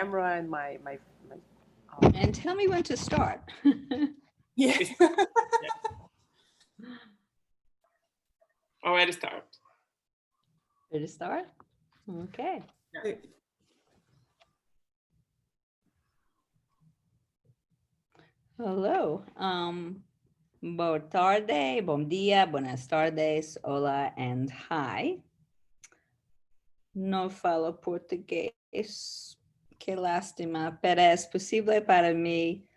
camera and my And tell me when to start. Yeah. Oh, where to start? Ready to start? Okay. Hello. Boa tarde, bom dia, buenas tardes, hola, and hi. No falo portugués. Que lástima, pero es posible para mí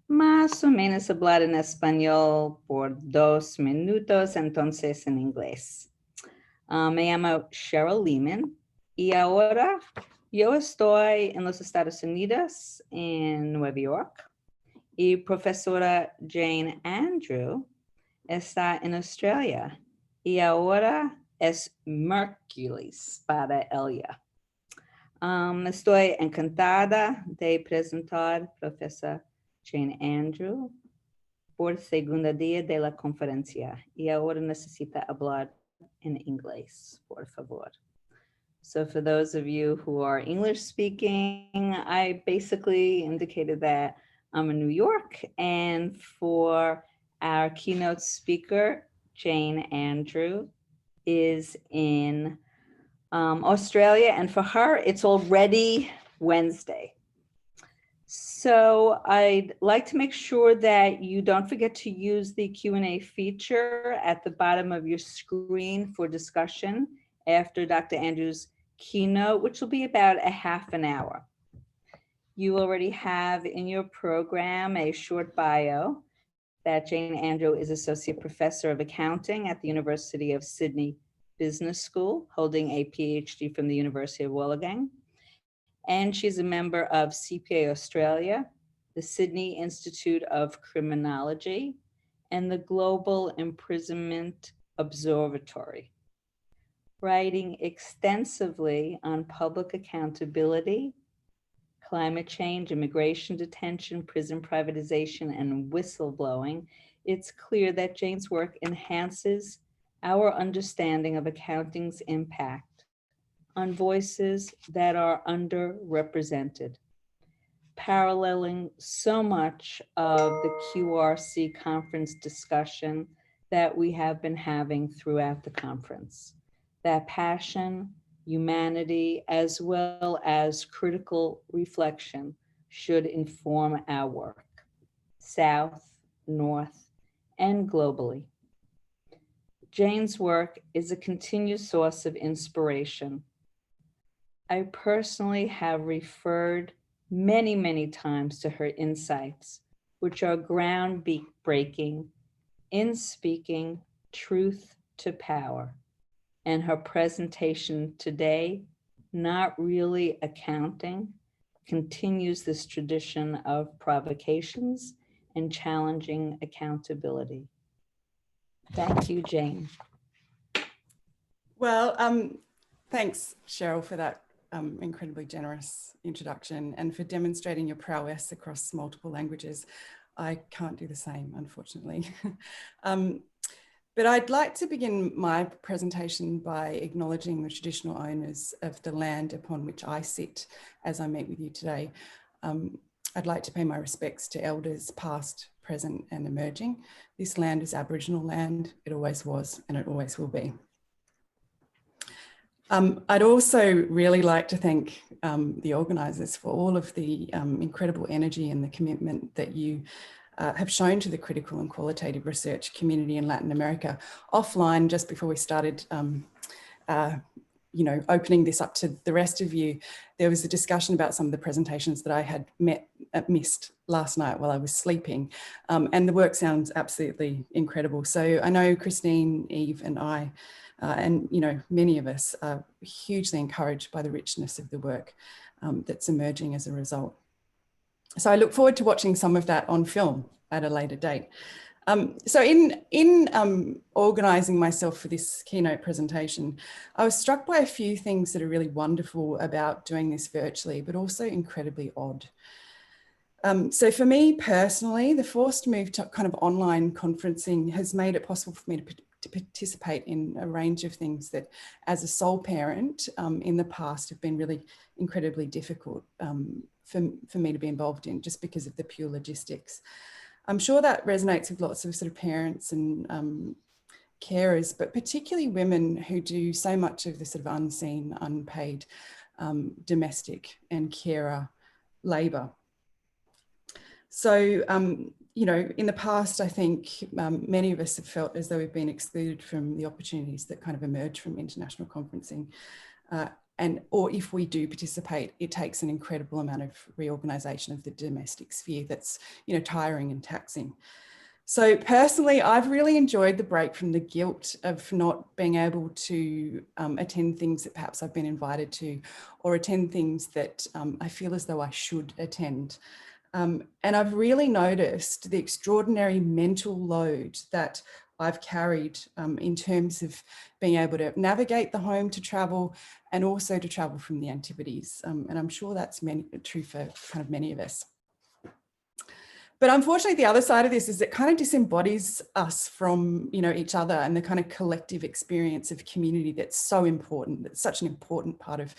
más o menos hablar en español por 2 minutos, entonces en inglés. Me llamo Cheryl Lehman y ahora yo estoy en los Estados Unidos, en Nueva York, y profesora Jane Andrew está en Australia y ahora es Mercules para ella. Estoy encantada de presentar profesora Jane Andrew por segunda día de la conferencia y ahora necesita hablar in English, por favor. So for those of you who are English speaking, I basically indicated that I'm in New York, and for our keynote speaker, Jane Andrew, is in Australia, and for her, it's already Wednesday. So I'd like to make sure that you don't forget to use the Q&A feature at the bottom of your screen for discussion after Dr. Andrews' keynote, which will be about a half an hour. You already have in your program a short bio that Jane Andrew is Associate Professor of Accounting at the University of Sydney Business School, holding a PhD from the University of Wollongong. And she's a member of CPA Australia, the Sydney Institute of Criminology, and the Global Imprisonment Observatory, writing extensively on public accountability, climate change, immigration detention, prison privatization, and whistleblowing. It's clear that Jane's work enhances our understanding of accounting's impact on voices that are underrepresented, paralleling so much of the QRC conference discussion that we have been having throughout the conference. That passion, humanity, as well as critical reflection should inform our work, South, North, and globally. Jane's work is a continued source of inspiration. I personally have referred many, many times to her insights, which are groundbreaking in speaking truth to power. And her presentation today, Not Really Accounting, continues this tradition of provocations and challenging accountability. Thank you, Jane. Well, thanks, Cheryl, for that incredibly generous introduction and for demonstrating your prowess across multiple languages. I can't do the same, unfortunately. But I'd like to begin my presentation by acknowledging the traditional owners of the land upon which I sit as I meet with you today. I'd like to pay my respects to elders past, present, and emerging. This land is Aboriginal land. It always was, and it always will be. I'd also really like to thank the organisers for all of the incredible energy and the commitment that you have shown to the critical and qualitative research community in Latin America. Offline, just before we started, opening this up to the rest of you, there was a discussion about some of the presentations that I had missed last night while I was sleeping. And the work sounds absolutely incredible. So I know Christine, Eve, and I, and many of us are hugely encouraged by the richness of the work that's emerging as a result. So I look forward to watching some of that on film at a later date. So in organising myself for this keynote presentation, I was struck by a few things that are really wonderful about doing this virtually, but also incredibly odd. So for me personally, the forced move to kind of online conferencing has made it possible for me to participate in a range of things that as a sole parent in the past have been really incredibly difficult for me to be involved in, just because of the pure logistics. I'm sure that resonates with lots of sort of parents and carers, but particularly women who do so much of the sort of unseen, unpaid domestic and carer labour. So, you know, in the past, I think many of us have felt as though we've been excluded from the opportunities that kind of emerge from international conferencing. Or if we do participate, it takes an incredible amount of reorganisation of the domestic sphere that's, you know, tiring and taxing. So personally, I've really enjoyed the break from the guilt of not being able to attend things that perhaps I've been invited to, or attend things that I feel as though I should attend. And I've really noticed the extraordinary mental load that I've carried in terms of being able to navigate the home to travel, and also to travel from the Antipodes. And I'm sure that's true for kind of many of us. But unfortunately, the other side of this is it kind of disembodies us from, you know, each other and the kind of collective experience of community that's so important. That's such an important part of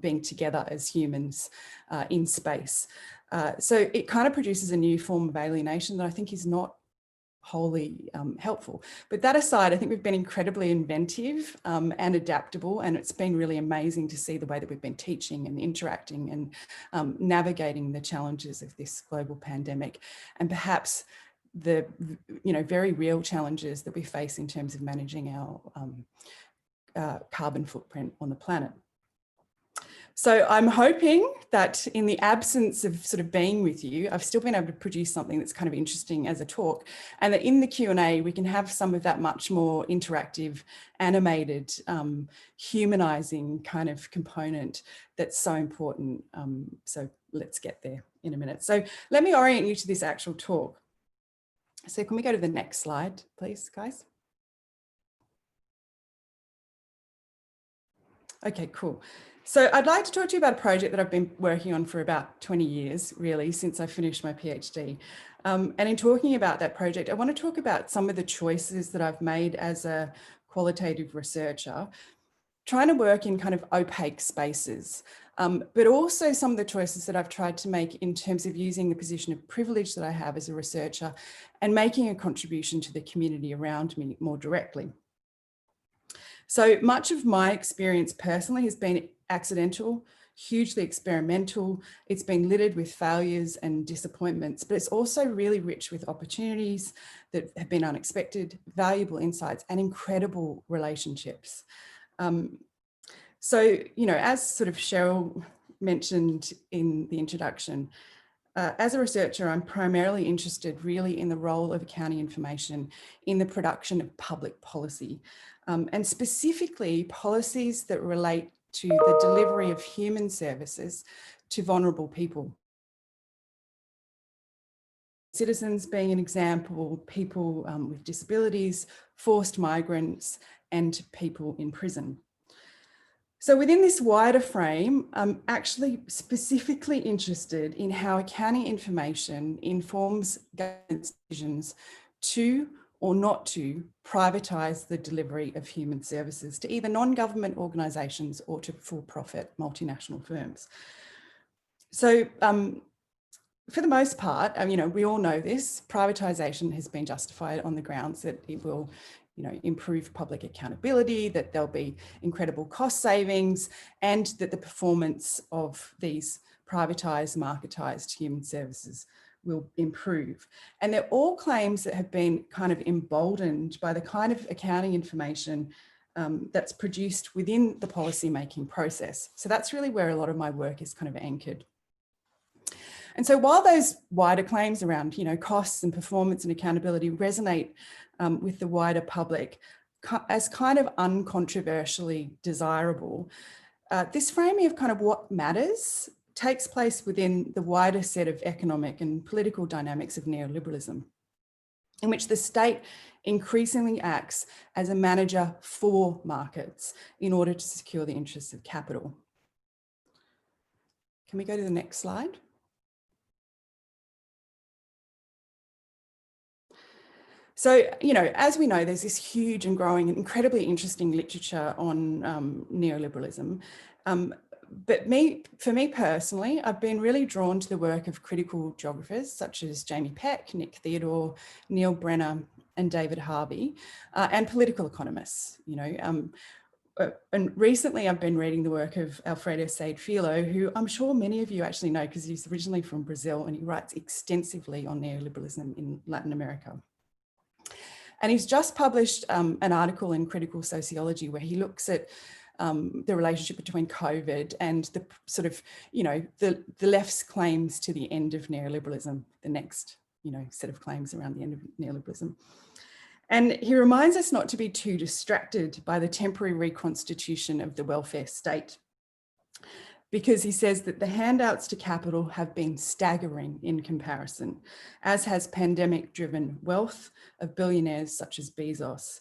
being together as humans in space. So it kind of produces a new form of alienation that I think is not wholly helpful. But that aside, I think we've been incredibly inventive and adaptable, and it's been really amazing to see the way that we've been teaching and interacting and navigating the challenges of this global pandemic, and perhaps the, you know, very real challenges that we face in terms of managing our carbon footprint on the planet. So I'm hoping that in the absence of sort of being with you, I've still been able to produce something that's kind of interesting as a talk, and that in the Q&A, we can have some of that much more interactive, animated, humanizing kind of component that's so important. So let's get there in a minute. So let me orient you to this actual talk. So can we go to the next slide, please, guys? Okay, cool. So I'd like to talk to you about a project that I've been working on for about 20 years, really, since I finished my PhD. And in talking about that project, I want to talk about some of the choices that I've made as a qualitative researcher, trying to work in kind of opaque spaces, but also some of the choices that I've tried to make in terms of using the position of privilege that I have as a researcher and making a contribution to the community around me more directly. So much of my experience personally has been accidental, hugely experimental. It's been littered with failures and disappointments, but it's also really rich with opportunities that have been unexpected, valuable insights, and incredible relationships. So, you know, as sort of Cheryl mentioned in the introduction, as a researcher, I'm primarily interested really in the role of accounting information in the production of public policy, and specifically policies that relate to the delivery of human services to vulnerable people. Citizens being an example, people with disabilities, forced migrants, and people in prison. So within this wider frame, I'm actually specifically interested in how accounting information informs government decisions to or not to privatise the delivery of human services to either non-government organisations or to for-profit multinational firms. So for the most part, you know, we all know this, privatisation has been justified on the grounds that it will, you know, improve public accountability, that there'll be incredible cost savings, and that the performance of these privatised, marketised human services will improve. And they're all claims that have been kind of emboldened by the kind of accounting information that's produced within the policy-making process. So that's really where a lot of my work is kind of anchored. And so while those wider claims around, you know, costs and performance and accountability resonate with the wider public as kind of uncontroversially desirable, this framing of kind of what matters takes place within the wider set of economic and political dynamics of neoliberalism, in which the state increasingly acts as a manager for markets in order to secure the interests of capital. Can we go to the next slide? So, you know, as we know, there's this huge and growing and incredibly interesting literature on neoliberalism. But for me personally, I've been really drawn to the work of critical geographers such as Jamie Peck, Nick Theodore, Neil Brenner, and David Harvey, and political economists, you know. And recently I've been reading the work of Alfredo Said Filho, who I'm sure many of you actually know because he's originally from Brazil and he writes extensively on neoliberalism in Latin America. And he's just published an article in Critical Sociology where he looks at the relationship between COVID and the sort of, you know, the left's claims to the end of neoliberalism, the next, you know, set of claims around the end of neoliberalism. And he reminds us not to be too distracted by the temporary reconstitution of the welfare state, because he says that the handouts to capital have been staggering in comparison, as has pandemic-driven wealth of billionaires such as Bezos.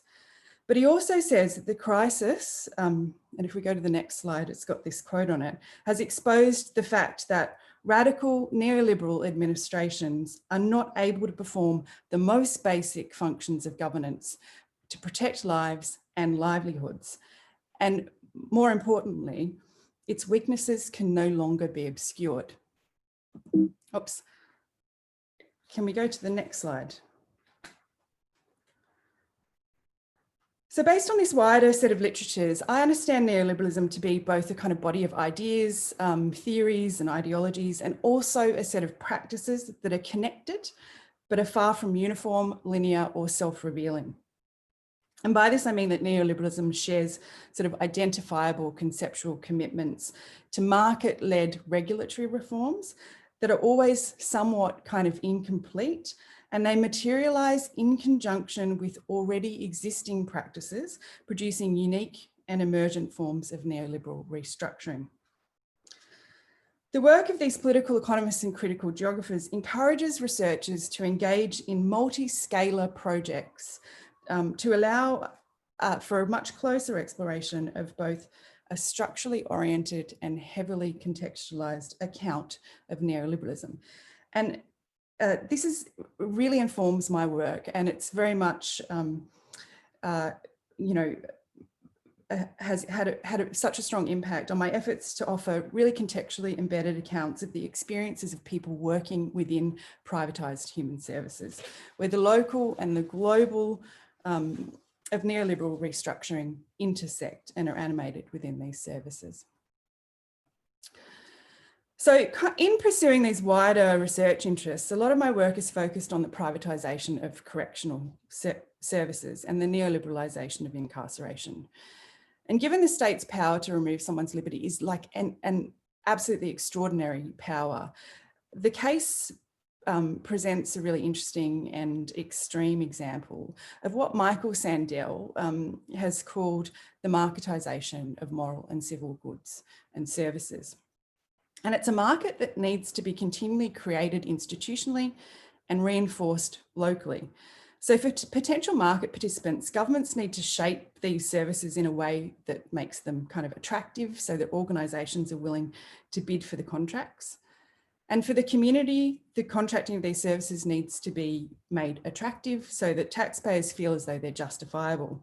But he also says that the crisis, and if we go to the next slide, it's got this quote on it, has exposed the fact that radical neoliberal administrations are not able to perform the most basic functions of governance to protect lives and livelihoods. And more importantly, its weaknesses can no longer be obscured. Oops. Can we go to the next slide? So based on this wider set of literatures, I understand neoliberalism to be both a kind of body of ideas, theories and ideologies, and also a set of practices that are connected, but are far from uniform, linear, or self-revealing. And by this, I mean that neoliberalism shares sort of identifiable conceptual commitments to market-led regulatory reforms that are always somewhat kind of incomplete, and they materialize in conjunction with already existing practices, producing unique and emergent forms of neoliberal restructuring. The work of these political economists and critical geographers encourages researchers to engage in multi-scalar projects to allow for a much closer exploration of both a structurally oriented and heavily contextualized account of neoliberalism. And this really informs my work, and it's very much, you know, has had such a strong impact on my efforts to offer really contextually embedded accounts of the experiences of people working within privatized human services, where the local and the global of neoliberal restructuring intersect and are animated within these services. So in pursuing these wider research interests, a lot of my work is focused on the privatisation of correctional services and the neoliberalisation of incarceration. And given the state's power to remove someone's liberty is like an absolutely extraordinary power, the case presents a really interesting and extreme example of what Michael Sandel has called the marketisation of moral and civil goods and services. And it's a market that needs to be continually created institutionally and reinforced locally. So for potential market participants, governments need to shape these services in a way that makes them kind of attractive so that organisations are willing to bid for the contracts. And for the community, the contracting of these services needs to be made attractive so that taxpayers feel as though they're justifiable.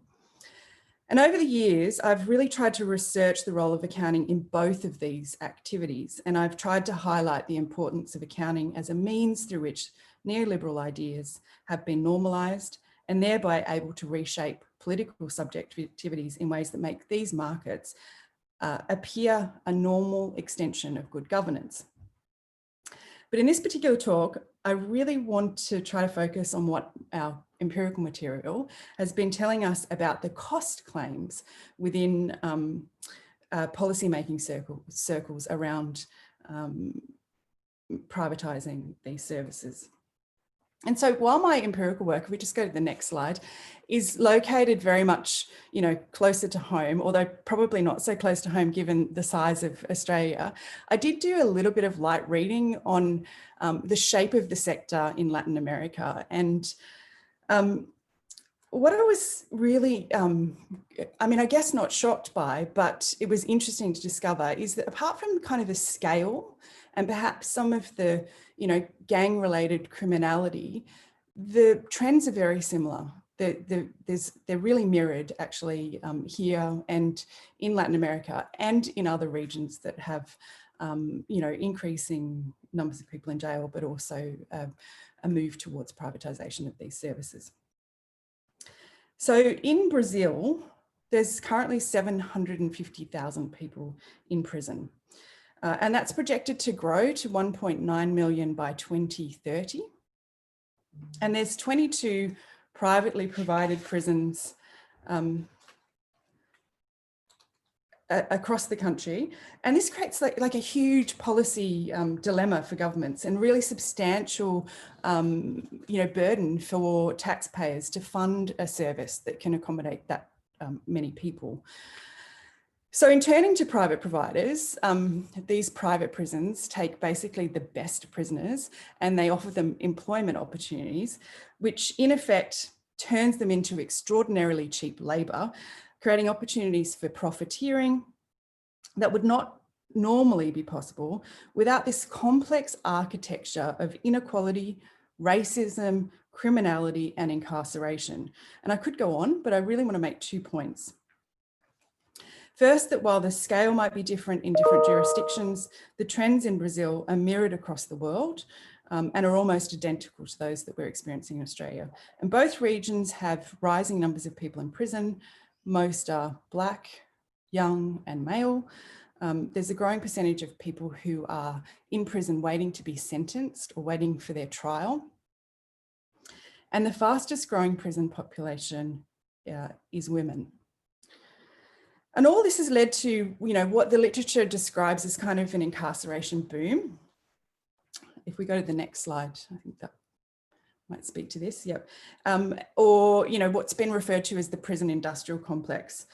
And over the years, I've really tried to research the role of accounting in both of these activities. And I've tried to highlight the importance of accounting as a means through which neoliberal ideas have been normalised and thereby able to reshape political subjectivities in ways that make these markets appear a normal extension of good governance. But in this particular talk, I really want to try to focus on what our empirical material has been telling us about the cost claims within policymaking circles around privatising these services. And so while my empirical work, if we just go to the next slide, is located very much, you know, closer to home, although probably not so close to home given the size of Australia, I did do a little bit of light reading on the shape of the sector in Latin America. And what I was really, I mean, I guess not shocked by, but it was interesting to discover is that apart from kind of the scale and perhaps some of the, you know, gang-related criminality, the trends are very similar. They're really mirrored actually here and in Latin America and in other regions that have, increasing numbers of people in jail, but also a move towards privatisation of these services. So in Brazil, there's currently 750,000 people in prison. And that's projected to grow to 1.9 million by 2030. And there's 22 privately provided prisons across the country. And this creates like a huge policy dilemma for governments and really substantial, burden for taxpayers to fund a service that can accommodate that many people. So in turning to private providers, these private prisons take basically the best prisoners and they offer them employment opportunities, which in effect turns them into extraordinarily cheap labour, creating opportunities for profiteering that would not normally be possible without this complex architecture of inequality, racism, criminality, and incarceration. And I could go on, but I really want to make 2 points. First, that while the scale might be different in different jurisdictions, the trends in Brazil are mirrored across the world and are almost identical to those that we're experiencing in Australia. And both regions have rising numbers of people in prison. Most are Black, young and male. There's a growing percentage of people who are in prison waiting to be sentenced or waiting for their trial. And the fastest growing prison population is women. And all this has led to, what the literature describes as kind of an incarceration boom. If we go to the next slide, I think that might speak to this, yep. Or, what's been referred to as the prison industrial complex.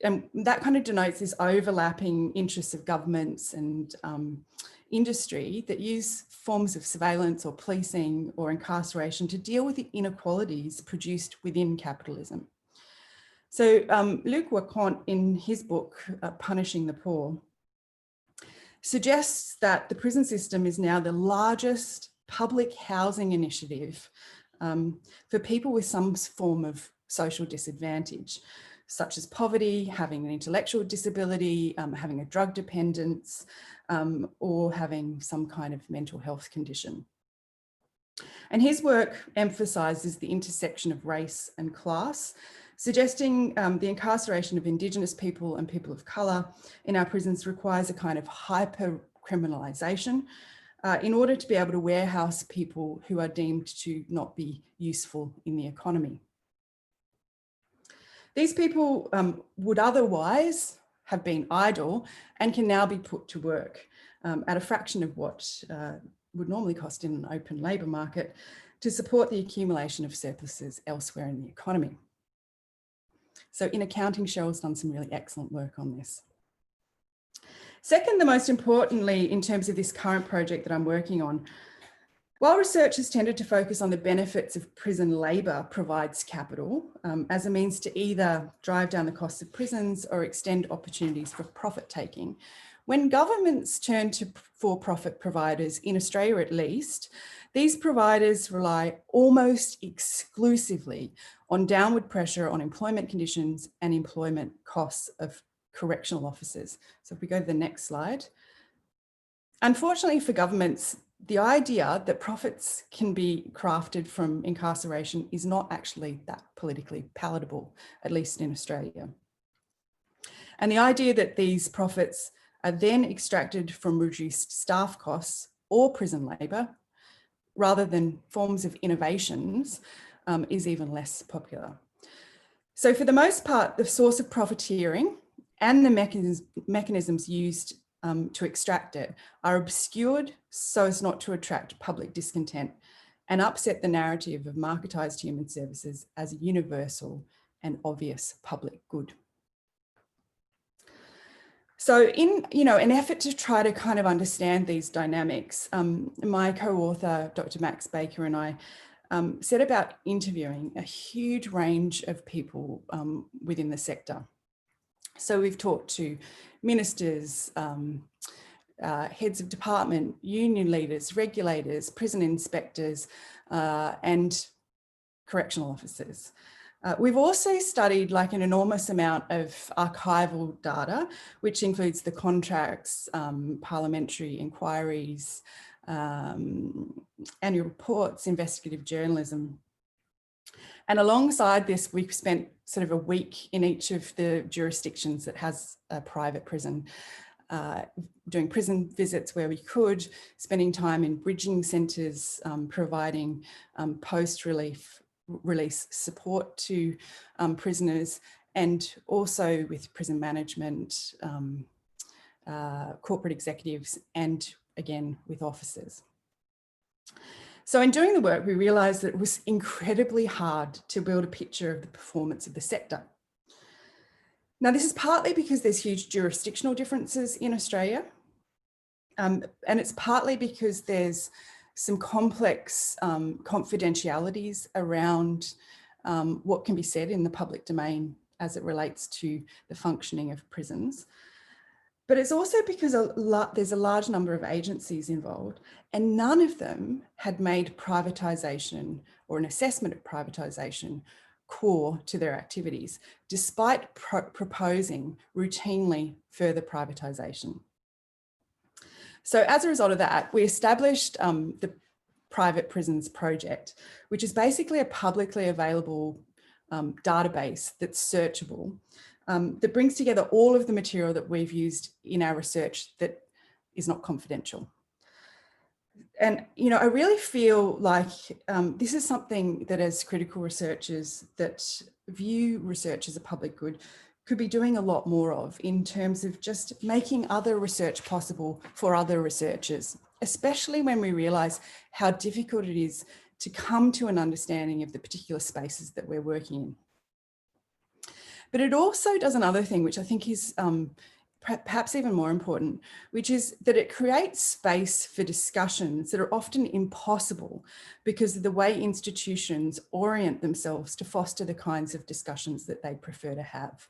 And that kind of denotes this overlapping interests of governments and industry that use forms of surveillance or policing or incarceration to deal with the inequalities produced within capitalism. So Luc Wacquant, in his book, Punishing the Poor, suggests that the prison system is now the largest public housing initiative for people with some form of social disadvantage, such as poverty, having an intellectual disability, having a drug dependence, or having some kind of mental health condition. And his work emphasises the intersection of race and class, suggesting the incarceration of Indigenous people and people of colour in our prisons requires a kind of hyper-criminalisation in order to be able to warehouse people who are deemed to not be useful in the economy. These people would otherwise have been idle and can now be put to work at a fraction of what would normally cost in an open labour market to support the accumulation of surpluses elsewhere in the economy. So in accounting, Cheryl's done some really excellent work on this. Second, the most importantly, in terms of this current project that I'm working on, while research has tended to focus on the benefits of prison labour provides capital as a means to either drive down the costs of prisons or extend opportunities for profit taking, when governments turn to for-profit providers, in Australia at least, these providers rely almost exclusively on downward pressure on employment conditions and employment costs of correctional officers. So if we go to the next slide. Unfortunately for governments, the idea that profits can be crafted from incarceration is not actually that politically palatable, at least in Australia. And the idea that these profits are then extracted from reduced staff costs or prison labour, rather than forms of innovations, is even less popular. So for the most part, the source of profiteering and the mechanisms used to extract it are obscured so as not to attract public discontent and upset the narrative of marketised human services as a universal and obvious public good. So in an effort to try to kind of understand these dynamics, my co-author, Dr. Max Baker, and I set about interviewing a huge range of people within the sector. So we've talked to ministers, heads of department, union leaders, regulators, prison inspectors, and correctional officers. We've also studied like an enormous amount of archival data, which includes the contracts, parliamentary inquiries, annual reports, investigative journalism. And alongside this, we've spent sort of a week in each of the jurisdictions that has a private prison, doing prison visits where we could, spending time in bridging centres, providing post-release support to prisoners, and also with prison management, corporate executives, and again with officers. So in doing the work, we realised that it was incredibly hard to build a picture of the performance of the sector. Now, this is partly because there's huge jurisdictional differences in Australia, and it's partly because there's some complex confidentialities around what can be said in the public domain as it relates to the functioning of prisons. But it's also because there's a large number of agencies involved, and none of them had made privatisation or an assessment of privatisation core to their activities, despite proposing routinely further privatisation. So as a result of that, we established the Private Prisons Project, which is basically a publicly available database that's searchable, that brings together all of the material that we've used in our research that is not confidential. And, you know, I really feel like this is something that as critical researchers that view research as a public good could be doing a lot more of, in terms of just making other research possible for other researchers, especially when we realise how difficult it is to come to an understanding of the particular spaces that we're working in. But it also does another thing, which I think is perhaps even more important, which is that it creates space for discussions that are often impossible because of the way institutions orient themselves to foster the kinds of discussions that they prefer to have.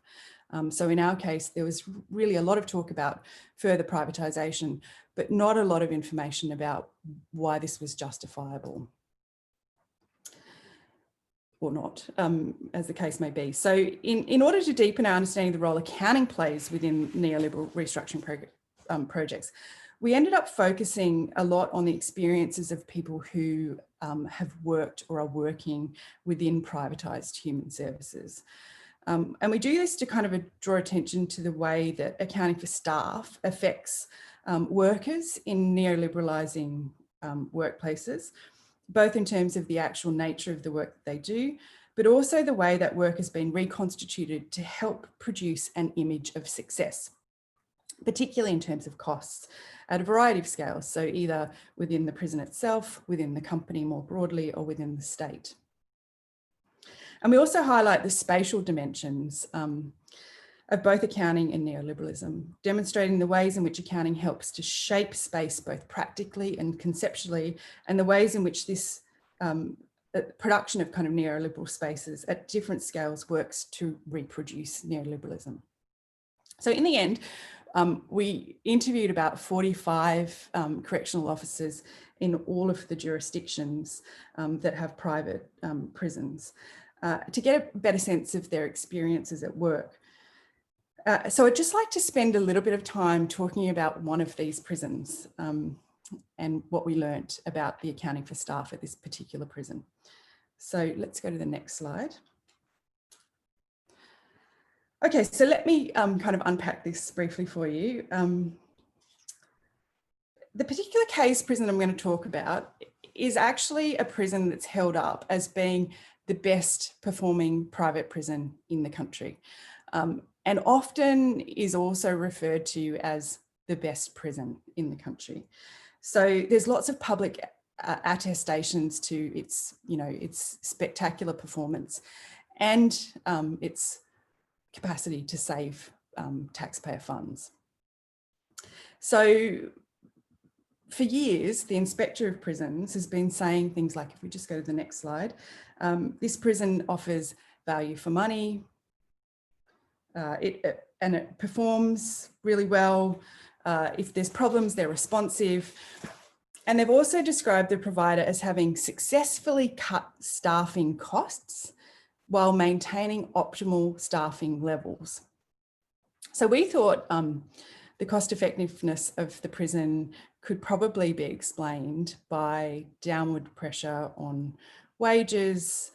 So in our case, there was really a lot of talk about further privatisation, but not a lot of information about why this was justifiable. Or not, as the case may be. So in order to deepen our understanding of the role accounting plays within neoliberal restructuring projects, we ended up focusing a lot on the experiences of people who have worked or are working within privatised human services. And we do this to kind of draw attention to the way that accounting for staff affects workers in neoliberalising workplaces, both in terms of the actual nature of the work that they do, but also the way that work has been reconstituted to help produce an image of success, particularly in terms of costs at a variety of scales. So either within the prison itself, within the company more broadly, or within the state. And we also highlight the spatial dimensions of both accounting and neoliberalism, demonstrating the ways in which accounting helps to shape space both practically and conceptually, and the ways in which this production of kind of neoliberal spaces at different scales works to reproduce neoliberalism. So in the end, we interviewed about 45 correctional officers in all of the jurisdictions that have private prisons to get a better sense of their experiences at work. So I'd just like to spend a little bit of time talking about one of these prisons and what we learnt about the accounting for staff at this particular prison. So let's go to the next slide. Okay, so let me kind of unpack this briefly for you. The particular case prison I'm going to talk about is actually a prison that's held up as being the best performing private prison in the country. And often is also referred to as the best prison in the country. So there's lots of public attestations to its, you know, its spectacular performance and its capacity to save taxpayer funds. So for years, the Inspector of Prisons has been saying things like, if we just go to the next slide, this prison offers value for money, it performs really well. If there's problems, they're responsive. And they've also described the provider as having successfully cut staffing costs while maintaining optimal staffing levels. So we thought the cost effectiveness of the prison could probably be explained by downward pressure on wages,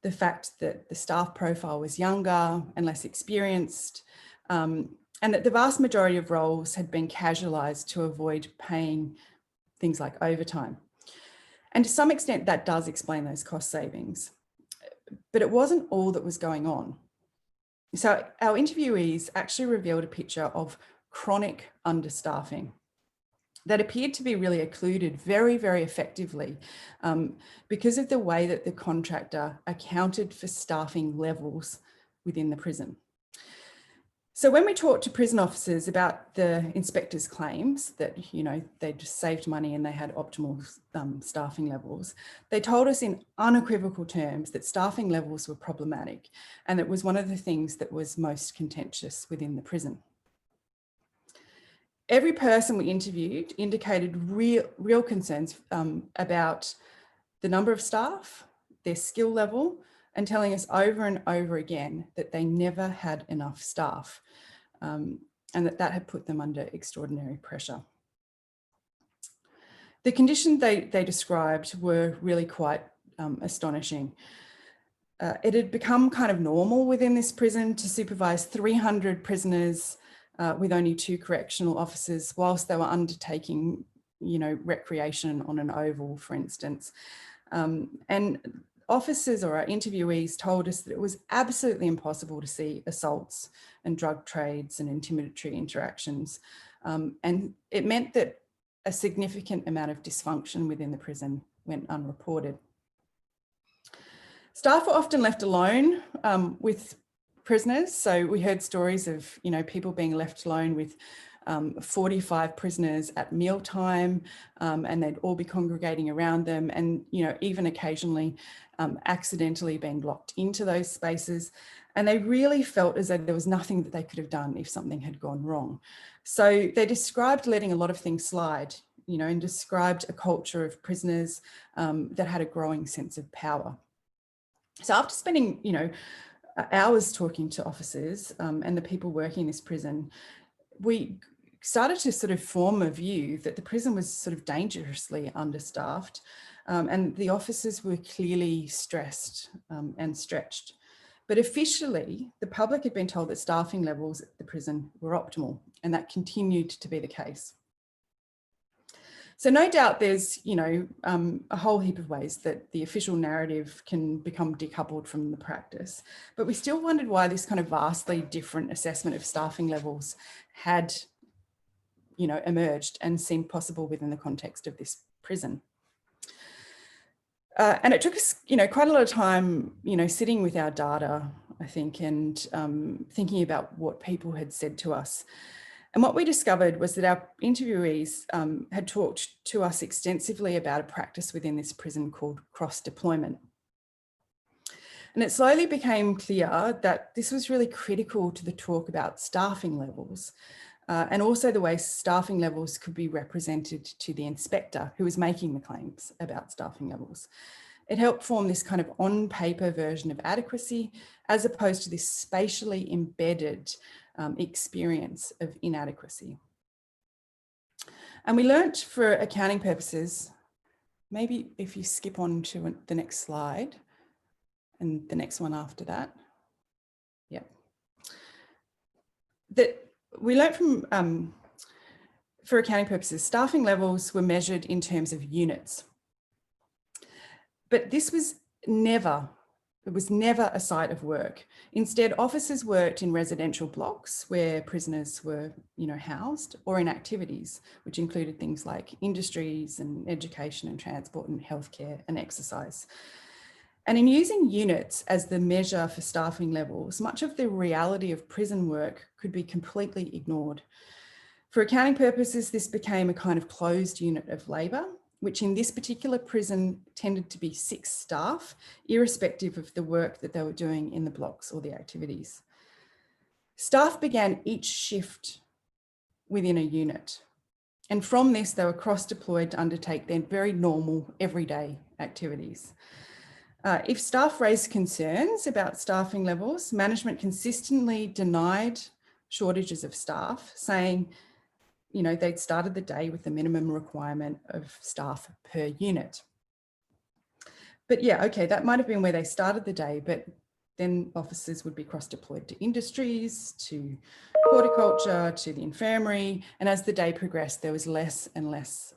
the fact that the staff profile was younger and less experienced, and that the vast majority of roles had been casualised to avoid paying things like overtime. And to some extent, that does explain those cost savings. But it wasn't all that was going on. So our interviewees actually revealed a picture of chronic understaffing that appeared to be really occluded very, very effectively because of the way that the contractor accounted for staffing levels within the prison. So when we talked to prison officers about the inspectors' claims that, you know, they just saved money and they had optimal staffing levels, they told us in unequivocal terms that staffing levels were problematic, and it was one of the things that was most contentious within the prison. Every person we interviewed indicated real concerns about the number of staff, their skill level, and telling us over and over again that they never had enough staff and that had put them under extraordinary pressure. The conditions they described were really quite astonishing. It had become kind of normal within this prison to supervise 300 prisoners with only 2 correctional officers whilst they were undertaking, you know, recreation on an oval, for instance. And officers or our interviewees told us that it was absolutely impossible to see assaults and drug trades and intimidatory interactions. And it meant that a significant amount of dysfunction within the prison went unreported. Staff were often left alone with prisoners. So we heard stories of, you know, people being left alone with 45 prisoners at mealtime, and they'd all be congregating around them, and, you know, even occasionally accidentally being locked into those spaces. And they really felt as though there was nothing that they could have done if something had gone wrong. So they described letting a lot of things slide, you know, and described a culture of prisoners that had a growing sense of power. So after spending, you know, hours talking to officers and the people working in this prison, we started to sort of form a view that the prison was sort of dangerously understaffed, and the officers were clearly stressed and stretched. But officially, the public had been told that staffing levels at the prison were optimal, and that continued to be the case. So no doubt there's, you know, a whole heap of ways that the official narrative can become decoupled from the practice, but we still wondered why this kind of vastly different assessment of staffing levels had, you know, emerged and seemed possible within the context of this prison. And it took us, you know, quite a lot of time, you know, sitting with our data, I think, and thinking about what people had said to us. And what we discovered was that our interviewees had talked to us extensively about a practice within this prison called cross-deployment. And it slowly became clear that this was really critical to the talk about staffing levels, and also the way staffing levels could be represented to the inspector who was making the claims about staffing levels. It helped form this kind of on-paper version of adequacy, as opposed to this spatially embedded experience of inadequacy. And we learnt, for accounting purposes, maybe if you skip on to the next slide and the next one after that, yeah, that we learnt from, for accounting purposes, staffing levels were measured in terms of units. But this was never a site of work. Instead, officers worked in residential blocks where prisoners were, you know, housed, or in activities, which included things like industries and education and transport and healthcare and exercise. And in using units as the measure for staffing levels, much of the reality of prison work could be completely ignored. For accounting purposes, this became a kind of closed unit of labour, which in this particular prison tended to be 6 staff, irrespective of the work that they were doing in the blocks or the activities. Staff began each shift within a unit, And from this, they were cross-deployed to undertake their very normal, everyday activities. If staff raised concerns about staffing levels, management consistently denied shortages of staff, saying, you know, they'd started the day with the minimum requirement of staff per unit. But yeah, okay, that might have been where they started the day, but then officers would be cross-deployed to industries, to horticulture, to the infirmary. And as the day progressed, there was less and less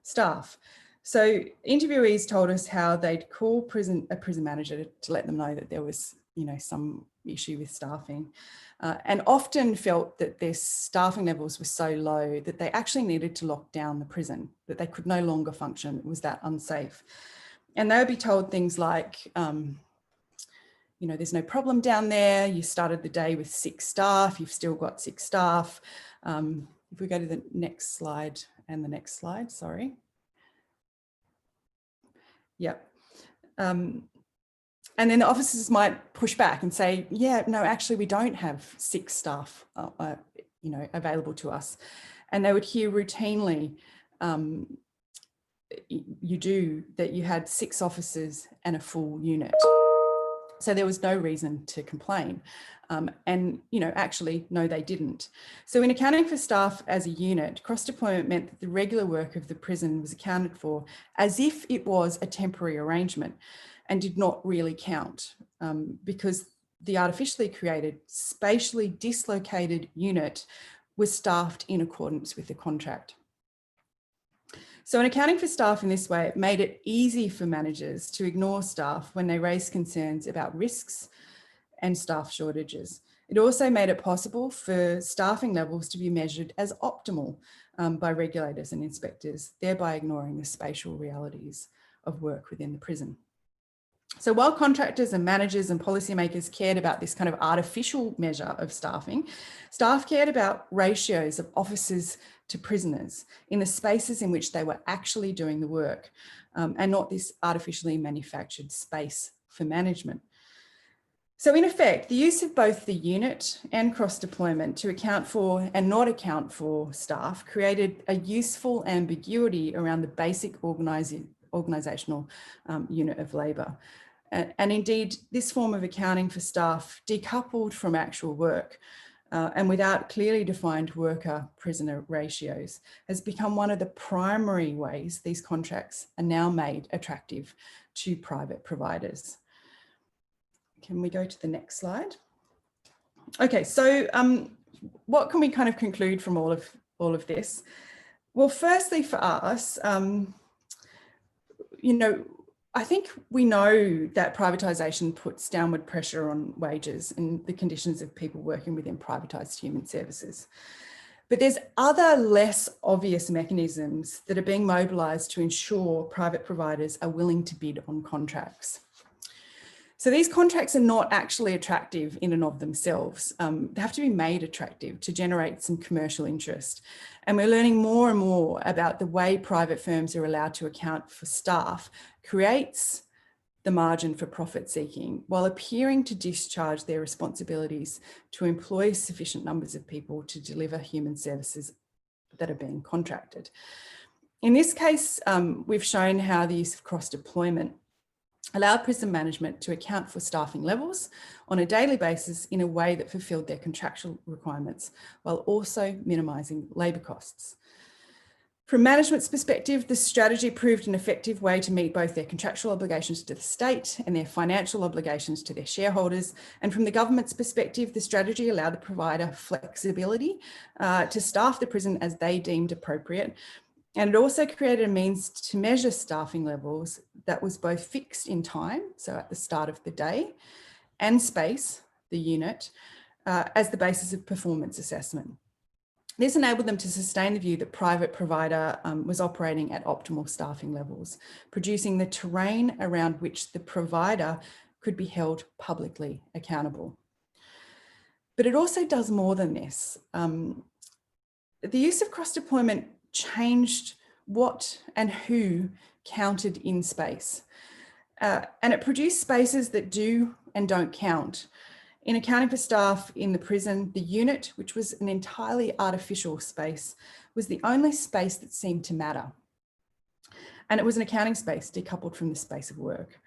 staff. So interviewees told us how they'd call a prison manager to let them know that there was, you know, some issue with staffing, and often felt that their staffing levels were so low that they actually needed to lock down the prison, that they could no longer function. It was that unsafe. And they would be told things like, you know, there's no problem down there. You started the day with 6 staff. You've still got 6 staff. If we go to the next slide and the next slide, sorry. Yep. And then the officers might push back and say, yeah, no, actually, we don't have 6 staff, you know, available to us. And they would hear routinely, you do, that you had 6 officers and a full unit. So there was no reason to complain. And, you know, actually, no, they didn't. So in accounting for staff as a unit, cross-deployment meant that the regular work of the prison was accounted for as if it was a temporary arrangement and did not really count, because the artificially created, spatially dislocated unit was staffed in accordance with the contract. So in accounting for staff in this way, it made it easy for managers to ignore staff when they raised concerns about risks and staff shortages. It also made it possible for staffing levels to be measured as optimal by regulators and inspectors, thereby ignoring the spatial realities of work within the prison. So while contractors and managers and policymakers cared about this kind of artificial measure of staffing, staff cared about ratios of officers to prisoners in the spaces in which they were actually doing the work, and not this artificially manufactured space for management. So in effect, the use of both the unit and cross-deployment to account for and not account for staff created a useful ambiguity around the basic organisational unit of labour. And indeed, this form of accounting for staff decoupled from actual work and without clearly defined worker-prisoner ratios has become one of the primary ways these contracts are now made attractive to private providers. Can we go to the next slide? Okay, so what can we kind of conclude from all of this? Well, firstly for us, you know, I think we know that privatisation puts downward pressure on wages and the conditions of people working within privatised human services. But there's other less obvious mechanisms that are being mobilised to ensure private providers are willing to bid on contracts. So these contracts are not actually attractive in and of themselves. They have to be made attractive to generate some commercial interest. And we're learning more and more about the way private firms are allowed to account for staff creates the margin for profit seeking while appearing to discharge their responsibilities to employ sufficient numbers of people to deliver human services that are being contracted. In this case, we've shown how the use of cross-deployment allowed prison management to account for staffing levels on a daily basis in a way that fulfilled their contractual requirements while also minimising labour costs. From management's perspective, the strategy proved an effective way to meet both their contractual obligations to the state and their financial obligations to their shareholders. And from the government's perspective, the strategy allowed the provider flexibility to staff the prison as they deemed appropriate. And it also created a means to measure staffing levels that was both fixed in time, so at the start of the day, and space, the unit, as the basis of performance assessment. This enabled them to sustain the view that private provider was operating at optimal staffing levels, producing the terrain around which the provider could be held publicly accountable. But it also does more than this. The use of cross-deployment changed what and who counted in space. And it produced spaces that do and don't count. In accounting for staff in the prison, the unit, which was an entirely artificial space, was the only space that seemed to matter. And it was an accounting space decoupled from the space of work.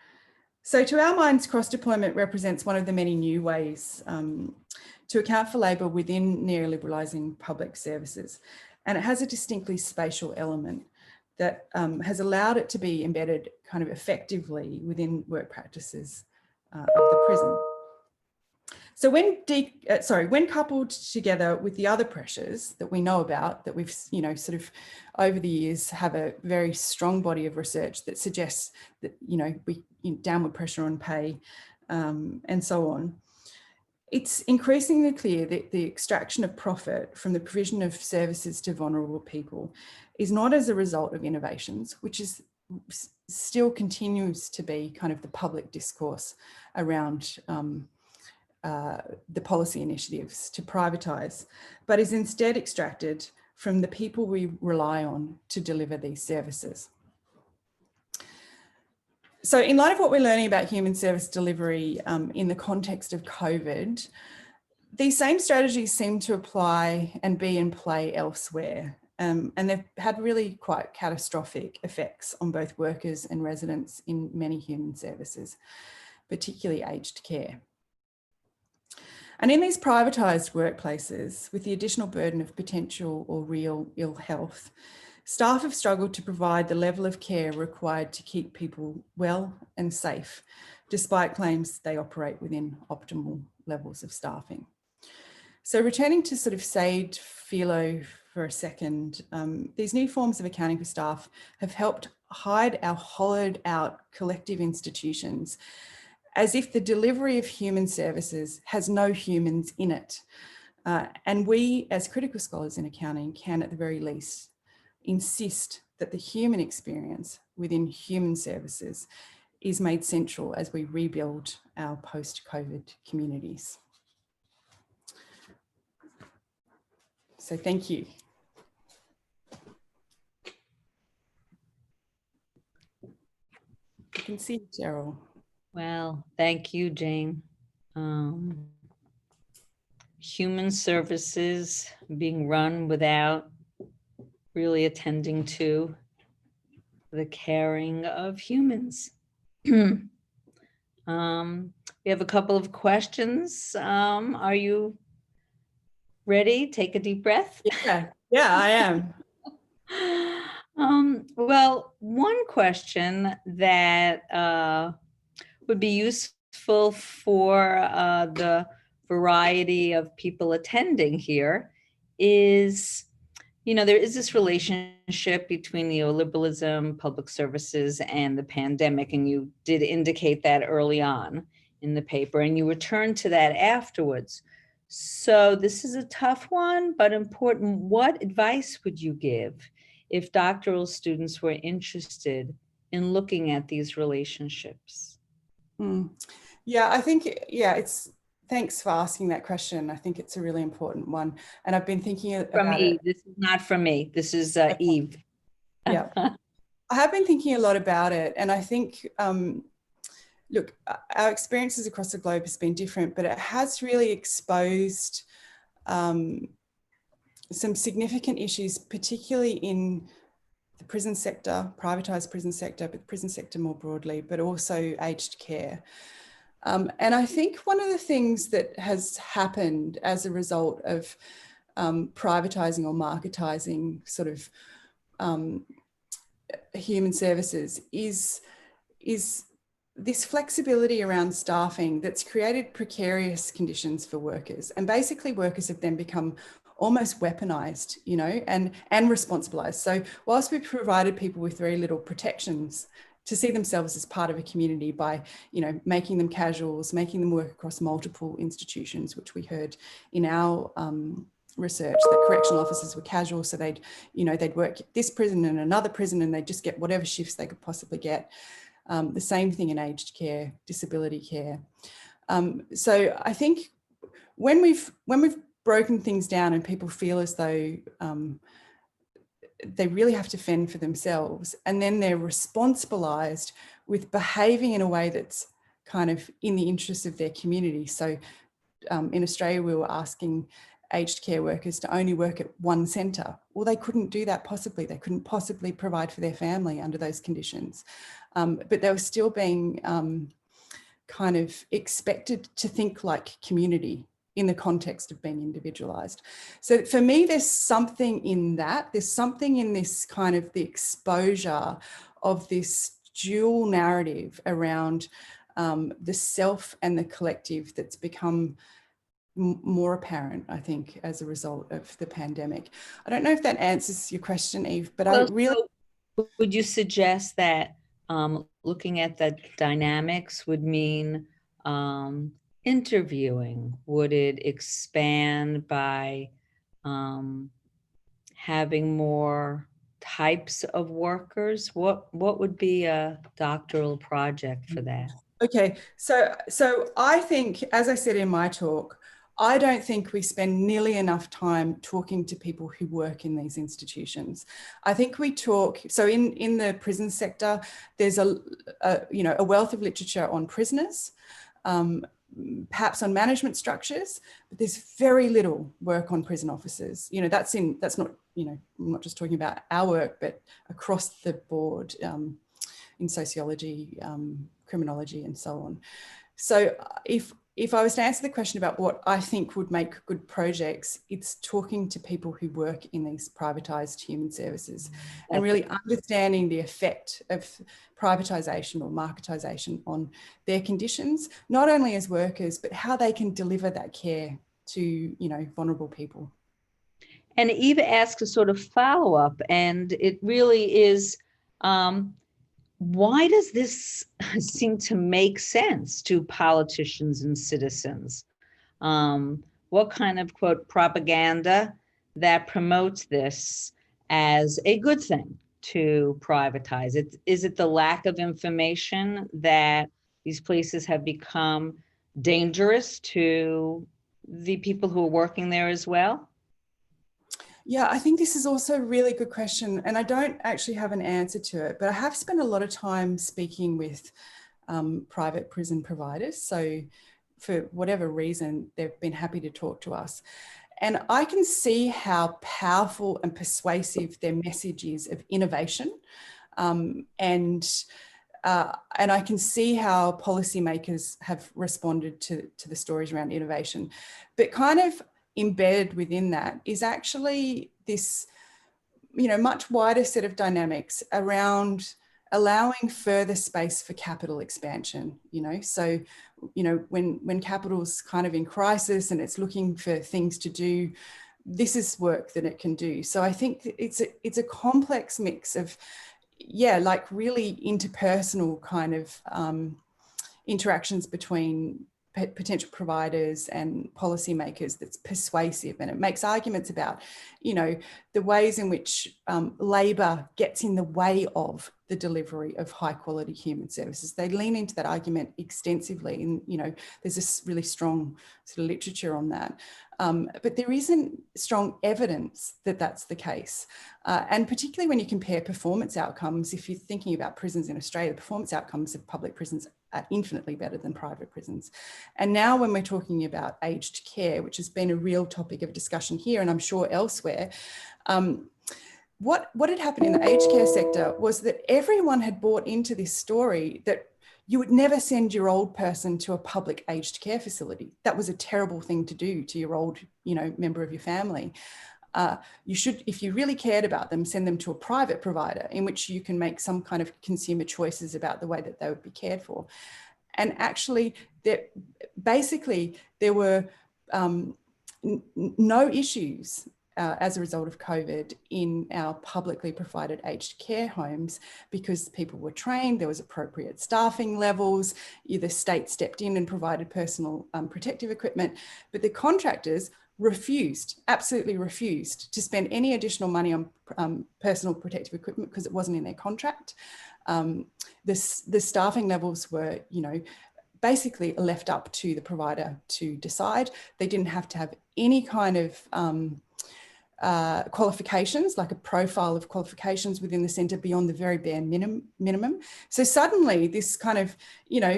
So to our minds, cross-deployment represents one of the many new ways to account for labour within neoliberalising public services. And it has a distinctly spatial element that has allowed it to be embedded kind of effectively within work practices of the prison. So when coupled together with the other pressures that we know about, that we've, sort of over the years have a very strong body of research that suggests that, downward pressure on pay and so on, it's increasingly clear that the extraction of profit from the provision of services to vulnerable people is not as a result of innovations, which is still continues to be kind of the public discourse around the policy initiatives to privatise, but is instead extracted from the people we rely on to deliver these services. So in light of what we're learning about human service delivery in the context of COVID, these same strategies seem to apply and be in play elsewhere. And they've had really quite catastrophic effects on both workers and residents in many human services, particularly aged care. And in these privatised workplaces, with the additional burden of potential or real ill health, staff have struggled to provide the level of care required to keep people well and safe, despite claims they operate within optimal levels of staffing. So returning to sort of Sade Philo for a second, these new forms of accounting for staff have helped hide our hollowed out collective institutions as if the delivery of human services has no humans in it. And we, as critical scholars in accounting, can at the very least insist that the human experience within human services is made central as we rebuild our post-COVID communities. So thank you. You can see Cheryl. Well, thank you, Jane. Human services being run without really attending to the caring of humans. We have a couple of questions. Are you ready? Take a deep breath. Yeah, I am. Well, one question that would be useful for the variety of people attending here is, there is this relationship between neoliberalism, public services, and the pandemic, and you did indicate that early on in the paper, and you returned to that afterwards. So this is a tough one, but important. What advice would you give if doctoral students were interested in looking at these relationships? Yeah, I think, thanks for asking that question. I think it's a really important one. And I've been thinking about it. This is not from me. This is Eve. Yeah, I have been thinking a lot about it. And I think, look, our experiences across the globe has been different, but it has really exposed some significant issues, particularly in the prison sector, privatised prison sector, but the prison sector more broadly, but also aged care. And I think one of the things that has happened as a result of privatising or marketising sort of human services is this flexibility around staffing that's created precarious conditions for workers. And basically workers have then become almost weaponized, and responsibilized. So whilst we've provided people with very little protections to see themselves as part of a community by, making them casuals, making them work across multiple institutions, which we heard in our research that correctional officers were casual. So they'd work at this prison and another prison, and they'd just get whatever shifts they could possibly get. The same thing in aged care, disability care. So I think when we've broken things down and people feel as though they really have to fend for themselves, and then they're responsibilized with behaving in a way that's kind of in the interest of their community. So in Australia, we were asking aged care workers to only work at one centre. Well, they couldn't do that possibly. They couldn't possibly provide for their family under those conditions. But they were still being kind of expected to think like community in the context of being individualised. So for me, there's something in that. There's something in this kind of the exposure of this dual narrative around the self and the collective that's become more apparent, I think, as a result of the pandemic. I don't know if that answers your question, Eve, but Well, I really... so would you suggest that looking at the dynamics would mean interviewing? Would it expand by having more types of workers? What would be a doctoral project for that? Okay, so I think, as I said in my talk, I don't think we spend nearly enough time talking to people who work in these institutions. I think we talk, so in the prison sector, there's a wealth of literature on prisoners, perhaps on management structures, but there's very little work on prison officers. You know, that's not, you know, I'm not just talking about our work, but across the board in sociology, criminology, and so on. So if I was to answer the question about what I think would make good projects, it's talking to people who work in these privatised human services and really understanding the effect of privatisation or marketisation on their conditions, not only as workers, but how they can deliver that care to, you know, vulnerable people. And Eva asks a sort of follow-up, and it really is, why does this seem to make sense to politicians and citizens? What kind of, quote, propaganda that promotes this as a good thing to privatize it? Is it the lack of information that these places have become dangerous to the people who are working there as well? Yeah, I think this is also a really good question, and I don't actually have an answer to it, but I have spent a lot of time speaking with private prison providers. So for whatever reason, they've been happy to talk to us. And I can see how powerful and persuasive their message is of innovation. And I can see how policymakers have responded to the stories around innovation. But kind of embedded within that is actually this, you know, much wider set of dynamics around allowing further space for capital expansion, you know. So, you know, when capital's kind of in crisis and it's looking for things to do, this is work that it can do. So I think it's a complex mix of, yeah, like really interpersonal kind of interactions between potential providers and policymakers that's persuasive, and it makes arguments about, you know, the ways in which labour gets in the way of the delivery of high quality human services. They lean into that argument extensively, and, you know, there's this really strong sort of literature on that. But there isn't strong evidence that that's the case. And particularly when you compare performance outcomes, if you're thinking about prisons in Australia, performance outcomes of public prisons are infinitely better than private prisons. And now when we're talking about aged care, which has been a real topic of discussion here, and I'm sure elsewhere, what had happened in the aged care sector was that everyone had bought into this story that you would never send your old person to a public aged care facility. That was a terrible thing to do to your old, you know, member of your family. You should, if you really cared about them, send them to a private provider in which you can make some kind of consumer choices about the way that they would be cared for. And actually, there were no issues as a result of COVID in our publicly provided aged care homes because people were trained, there was appropriate staffing levels, the state stepped in and provided personal protective equipment, but the contractors absolutely refused to spend any additional money on personal protective equipment because it wasn't in their contract. The staffing levels were, you know, basically left up to the provider to decide. They didn't have to have any kind of qualifications, like a profile of qualifications within the centre beyond the very bare minimum. So suddenly this kind of,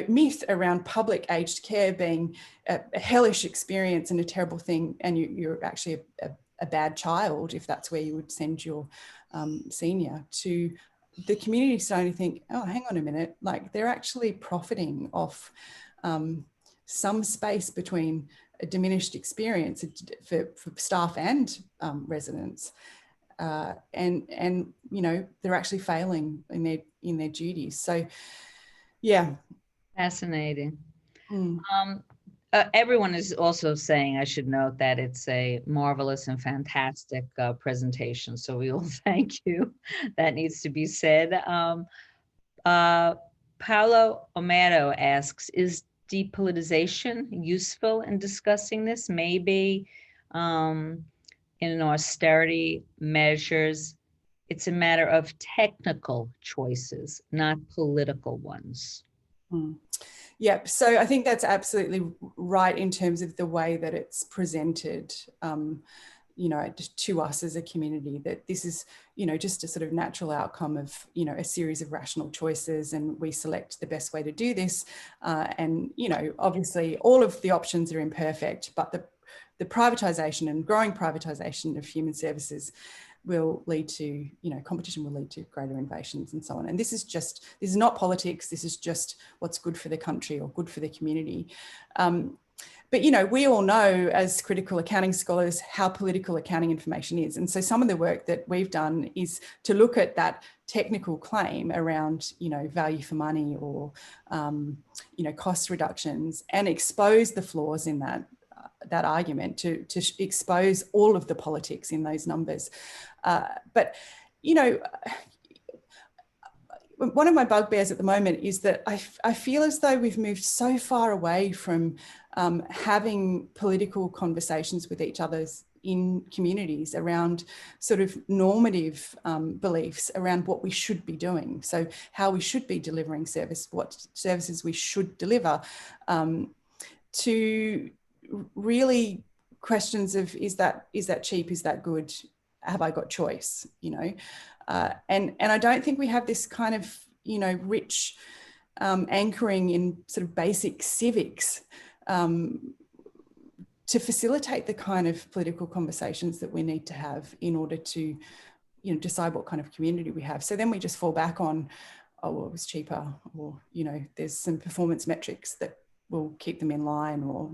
myth around public aged care being a hellish experience and a terrible thing, and you're actually a bad child if that's where you would send your senior, to the community starting to think, oh, hang on a minute, like they're actually profiting off some space between a diminished experience for staff and residents, and they're actually failing in their duties. So, yeah, fascinating. Everyone is also saying, I should note, that it's a marvelous and fantastic presentation. So we will thank you. That needs to be said. Paulo Omero asks, is depolitization useful in discussing this? Maybe in austerity measures, it's a matter of technical choices, not political ones. Yep. So I think that's absolutely right in terms of the way that it's presented, to us as a community, that this is, just a sort of natural outcome of, a series of rational choices, and we select the best way to do this. And, obviously all of the options are imperfect, but the privatisation and growing privatisation of human services will lead to, competition will lead to greater innovations and so on. And this is not politics. This is just what's good for the country or good for the community. But, we all know as critical accounting scholars how political accounting information is. And so some of the work that we've done is to look at that technical claim around, value for money or, cost reductions, and expose the flaws in that argument, to expose all of the politics in those numbers. But, one of my bugbears at the moment is that I feel as though we've moved so far away from having political conversations with each other in communities around sort of normative beliefs around what we should be doing. So how we should be delivering service, what services we should deliver, to really questions of, is that cheap, is that good, have I got choice, and I don't think we have this kind of, rich anchoring in sort of basic civics to facilitate the kind of political conversations that we need to have in order to, decide what kind of community we have. So then we just fall back on, oh, well, it was cheaper, or, there's some performance metrics that will keep them in line, or,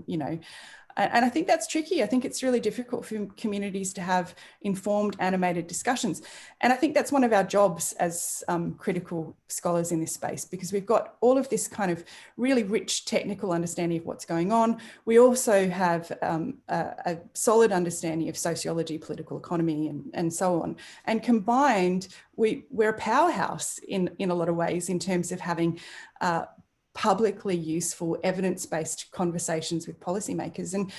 and I think that's tricky. I think it's really difficult for communities to have informed, animated discussions. And I think that's one of our jobs as critical scholars in this space, because we've got all of this kind of really rich technical understanding of what's going on. We also have a solid understanding of sociology, political economy, and so on. And combined, we're a powerhouse in a lot of ways in terms of having publicly useful, evidence-based conversations with policymakers. And,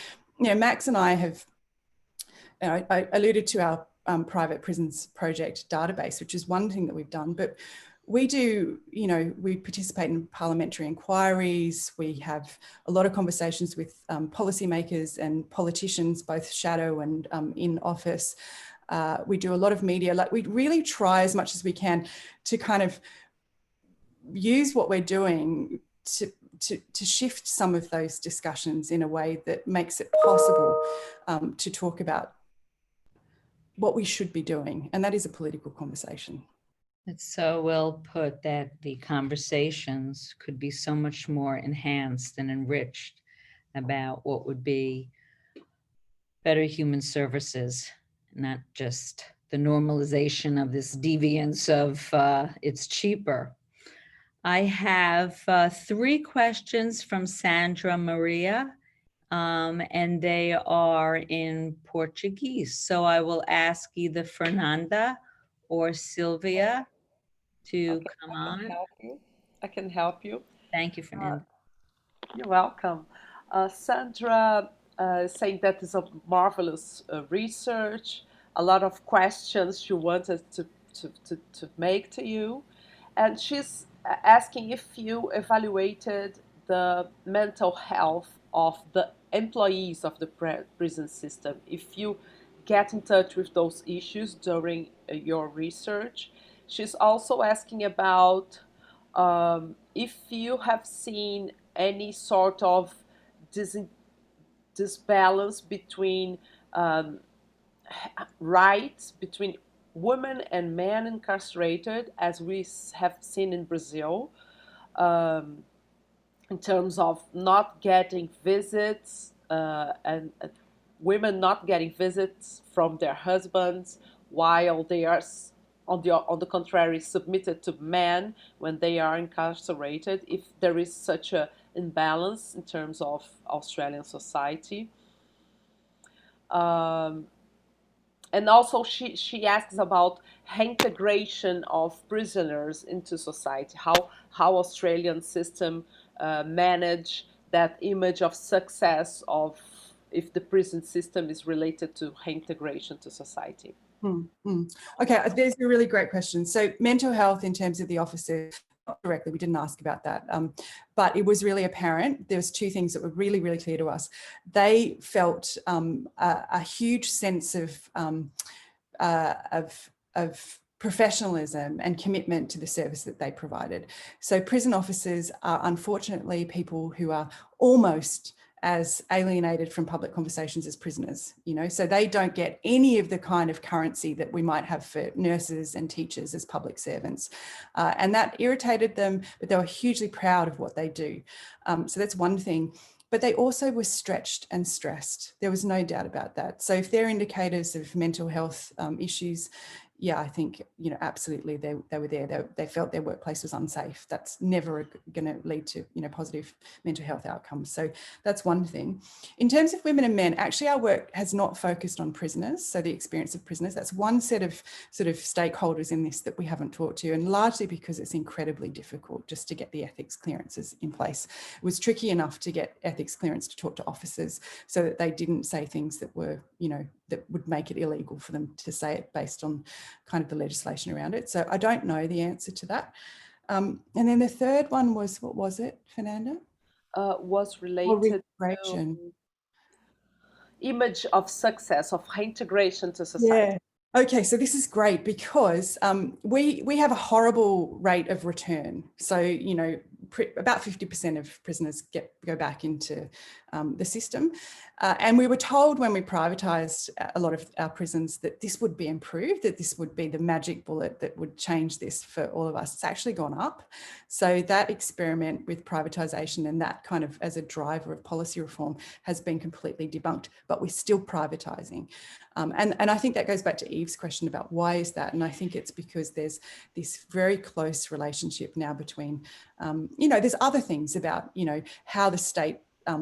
Max and I have, I alluded to our private prisons project database, which is one thing that we've done, but we do, we participate in parliamentary inquiries. We have a lot of conversations with policymakers and politicians, both shadow and in office. We do a lot of media. Like, we really try as much as we can to kind of use what we're doing to shift some of those discussions in a way that makes it possible to talk about what we should be doing. And that is a political conversation. It's so well put that the conversations could be so much more enhanced and enriched about what would be better human services, not just the normalization of this deviance of it's cheaper. I have 3 questions from Sandra Maria, and they are in Portuguese. So I will ask either Fernanda or Sylvia to come on. I can help you. Thank you, Fernanda. You're welcome. Sandra saying that is a marvelous research, a lot of questions she wanted to make to you. And she's asking if you evaluated the mental health of the employees of the prison system, if you get in touch with those issues during your research. She's also asking about if you have seen any sort of dis disbalance between um, rights between women and men incarcerated, as we have seen in Brazil, um, in terms of not getting visits and women not getting visits from their husbands, while they are on the contrary submitted to men when they are incarcerated. If there is such a imbalance in terms of Australian society. Um, and also she asks about reintegration of prisoners into society, how Australian system manage that image of success of if the prison system is related to reintegration to society. Okay, there's a really great question. So mental health in terms of the officers, not directly, we didn't ask about that, but it was really apparent. There was two things that were really, really clear to us. They felt a huge sense of professionalism and commitment to the service that they provided. So prison officers are unfortunately people who are almost as alienated from public conversations as prisoners, you know, so they don't get any of the kind of currency that we might have for nurses and teachers as public servants. And that irritated them, but they were hugely proud of what they do. So that's one thing. But they also were stretched and stressed. There was no doubt about that. So if they're indicators of mental health issues, yeah, I think, you know, absolutely they were there. They felt their workplace was unsafe. That's never going to lead to, you know, positive mental health outcomes. So that's one thing. In terms of women and men, actually our work has not focused on prisoners. So the experience of prisoners, that's one set of sort of stakeholders in this that we haven't talked to, and largely because it's incredibly difficult just to get the ethics clearances in place. It was tricky enough to get ethics clearance to talk to officers so that they didn't say things that were, you know, that would make it illegal for them to say it based on kind of the legislation around it. So I don't know the answer to that. And then the third one was, what was it, Fernanda? Was related to image of success, of reintegration to society. Yeah. Okay, so this is great because we have a horrible rate of return. So, you know, about 50% of prisoners go back into the system. And we were told when we privatised a lot of our prisons that this would be improved, that this would be the magic bullet that would change this for all of us. It's actually gone up. So that experiment with privatisation and that kind of as a driver of policy reform has been completely debunked, but we're still privatising. And I think that goes back to Eve's question about why is that? And I think it's because there's this very close relationship now between, you know, there's other things about, you know, how the state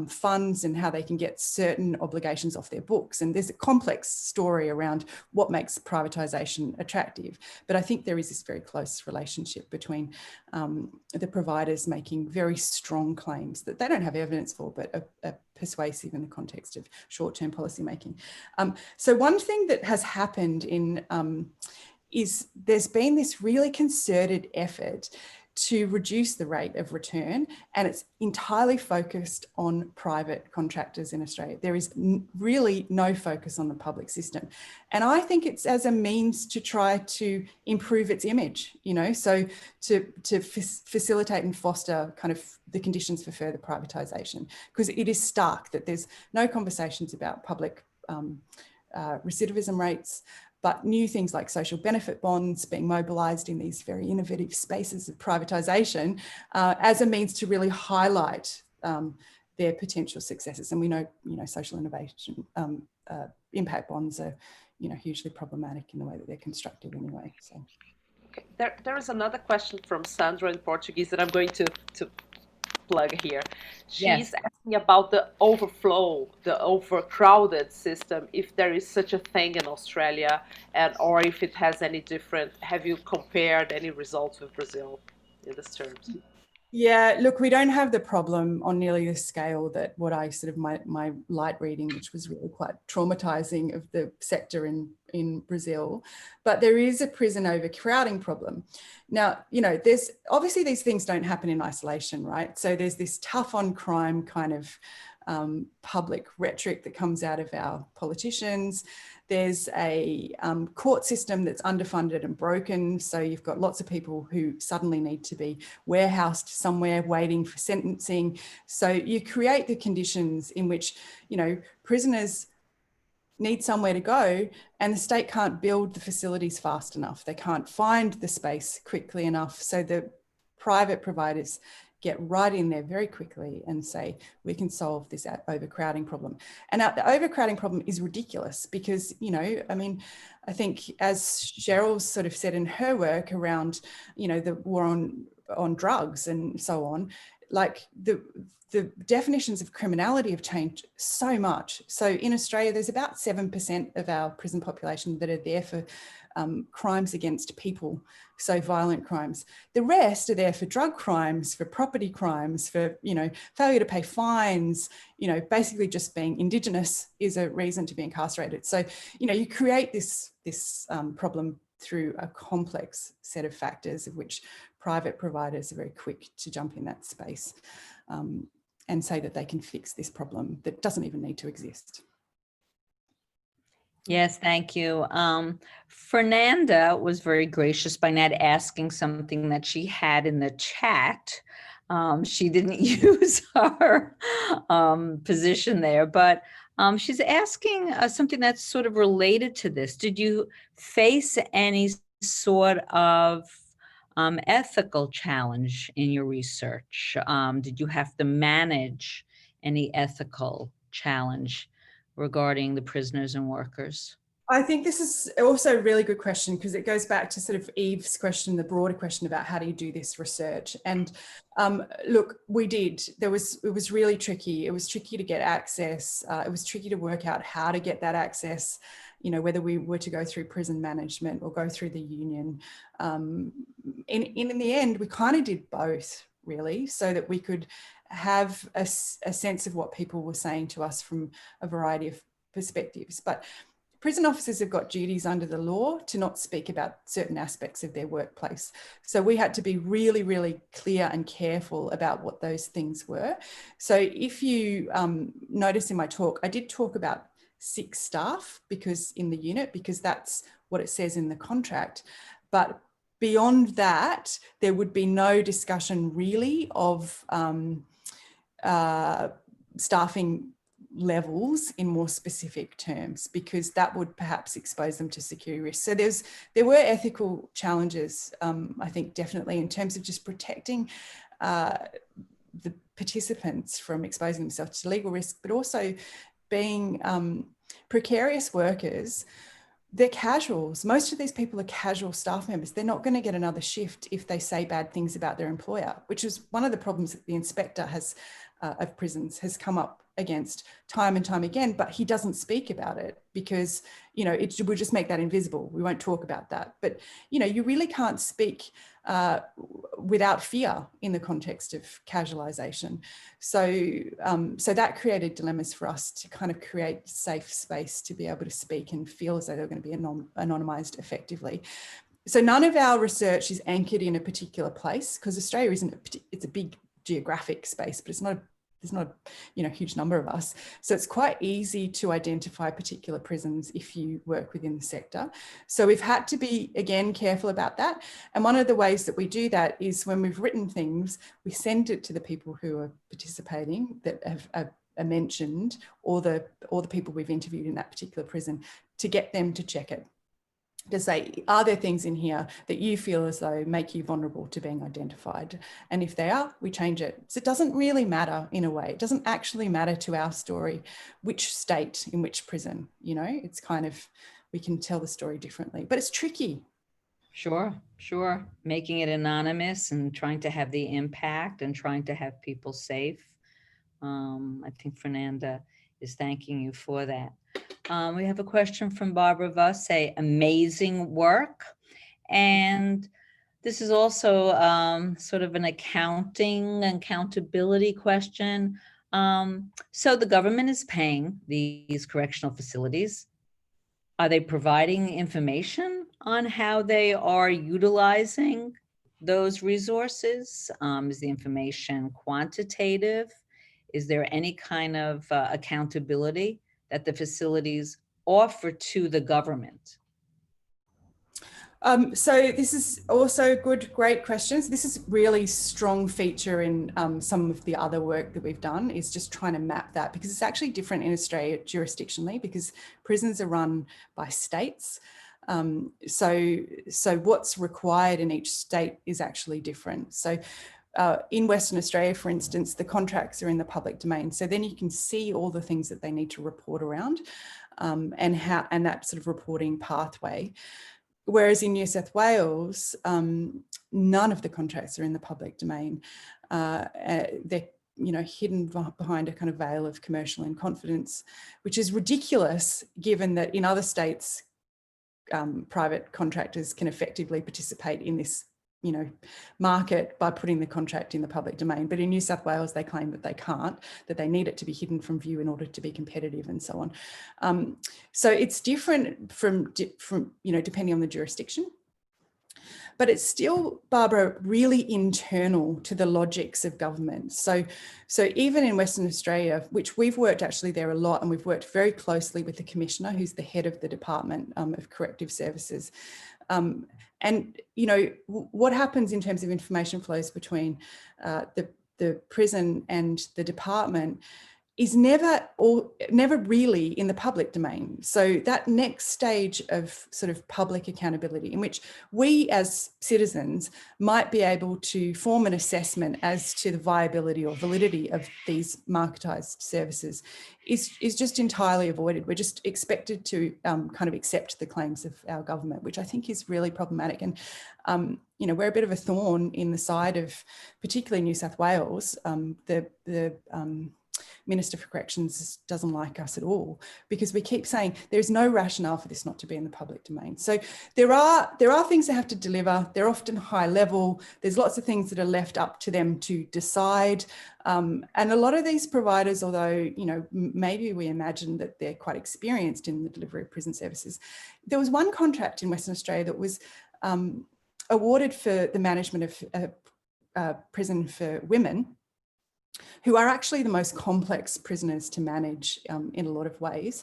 funds and how they can get certain obligations off their books. And there's a complex story around what makes privatisation attractive. But I think there is this very close relationship between the providers making very strong claims that they don't have evidence for, but are persuasive in the context of short-term policy making. So one thing that has happened is there's been this really concerted effort to reduce the rate of return, and it's entirely focused on private contractors in Australia. There is really no focus on the public system. And I think it's as a means to try to improve its image, you know, so to facilitate and foster kind of the conditions for further privatisation, because it is stark that there's no conversations about public recidivism rates, but new things like social benefit bonds being mobilised in these very innovative spaces of privatisation as a means to really highlight their potential successes. And we know, you know, social innovation impact bonds are, you know, hugely problematic in the way that they're constructed anyway. So, okay. There is another question from Sandra in Portuguese that I'm going to plug here. She's asking about the overflow, the overcrowded system, if there is such a thing in Australia, and or if it has any different. Have you compared any results with Brazil in this terms? Yeah, look, we don't have the problem on nearly the scale that what I sort of my light reading, which was really quite traumatizing of the sector in Brazil, but there is a prison overcrowding problem. Now, you know, there's obviously these things don't happen in isolation, right? So there's this tough on crime kind of public rhetoric that comes out of our politicians. There's a court system that's underfunded and broken. So you've got lots of people who suddenly need to be warehoused somewhere waiting for sentencing. So you create the conditions in which, you know, prisoners need somewhere to go and the state can't build the facilities fast enough. They can't find the space quickly enough. So the private providers get right in there very quickly and say, we can solve this overcrowding problem. And the overcrowding problem is ridiculous because, you know, I mean, I think as Cheryl's sort of said in her work around, you know, the war on drugs and so on, like the definitions of criminality have changed so much. So in Australia, there's about 7% of our prison population that are there for crimes against people, so violent crimes. The rest are there for drug crimes, for property crimes, for, you know, failure to pay fines, you know, basically just being Indigenous is a reason to be incarcerated. So, you know, you create this problem through a complex set of factors of which private providers are very quick to jump in that space and say that they can fix this problem that doesn't even need to exist. Yes, thank you. Fernanda was very gracious by not asking something that she had in the chat. She didn't use her position there, but she's asking something that's sort of related to this. Did you face any sort of ethical challenge in your research? Did you have to manage any ethical challenge regarding the prisoners and workers? I think this is also a really good question because it goes back to sort of Eve's question, the broader question about how do you do this research? And look, we did. It was really tricky. It was tricky to get access. It was tricky to work out how to get that access, you know, whether we were to go through prison management or go through the union. In the end, we kind of did both, really, so that we could have a sense of what people were saying to us from a variety of perspectives. But prison officers have got duties under the law to not speak about certain aspects of their workplace. So we had to be really, really clear and careful about what those things were. So if you notice in my talk, I did talk about 6 staff because in the unit, because that's what it says in the contract. But beyond that, there would be no discussion really of staffing levels in more specific terms, because that would perhaps expose them to security risks. So there were ethical challenges, I think, definitely in terms of just protecting the participants from exposing themselves to legal risk, but also being precarious workers. They're casuals. Most of these people are casual staff members. They're not going to get another shift if they say bad things about their employer, which is one of the problems that the inspector has of prisons has come up against time and time again, but he doesn't speak about it because, you know, we'll just make that invisible. We won't talk about that. But, you know, you really can't speak without fear in the context of casualisation. So, so that created dilemmas for us to kind of create safe space to be able to speak and feel as though they're going to be anonymised effectively. So none of our research is anchored in a particular place because Australia it's a big geographic space, but there's not a huge number of us. So it's quite easy to identify particular prisons if you work within the sector. So we've had to be, again, careful about that. And one of the ways that we do that is when we've written things, we send it to the people who are participating that are mentioned, or the people we've interviewed in that particular prison, to get them to check it. To say, are there things in here that you feel as though make you vulnerable to being identified? And if they are, we change it. So it doesn't really matter in a way. It doesn't actually matter to our story which state, in which prison, you know, it's kind of, we can tell the story differently, but it's tricky. Sure. Making it anonymous and trying to have the impact and trying to have people safe. I think Fernanda is thanking you for that. We have a question from Barbara Voss, say amazing work. And this is also sort of an accountability question. So the government is paying these correctional facilities. Are they providing information on how they are utilizing those resources? Is the information quantitative? Is there any kind of accountability that the facilities offer to the government? So this is also great questions. This is really strong feature in some of the other work that we've done, is just trying to map that, because it's actually different in Australia jurisdictionally, because prisons are run by states. So what's required in each state is actually different. So in Western Australia, for instance, the contracts are in the public domain. So then you can see all the things that they need to report around, and that sort of reporting pathway. Whereas in New South Wales, none of the contracts are in the public domain. They're hidden behind a kind of veil of commercial in confidence, which is ridiculous given that in other states, private contractors can effectively participate in this market by putting the contract in the public domain. But in New South Wales, they claim that they can't, that they need it to be hidden from view in order to be competitive and so on. So it's different from depending on the jurisdiction. But it's still, Barbara, really internal to the logics of government. So even in Western Australia, which we've worked actually there a lot, and we've worked very closely with the Commissioner, who's the head of the Department of Corrective Services. And, what happens in terms of information flows between the prison and the department is never really in the public domain. So that next stage of sort of public accountability, in which we as citizens might be able to form an assessment as to the viability or validity of these marketised services, is just entirely avoided. We're just expected to kind of accept the claims of our government, which I think is really problematic. And we're a bit of a thorn in the side of, particularly New South Wales. The Minister for Corrections doesn't like us at all, because we keep saying there's no rationale for this not to be in the public domain. So there are things they have to deliver. They're often high level. There's lots of things that are left up to them to decide. And a lot of these providers, although, maybe we imagine that they're quite experienced in the delivery of prison services. There was one contract in Western Australia that was awarded for the management of a prison for women, who are actually the most complex prisoners to manage in a lot of ways,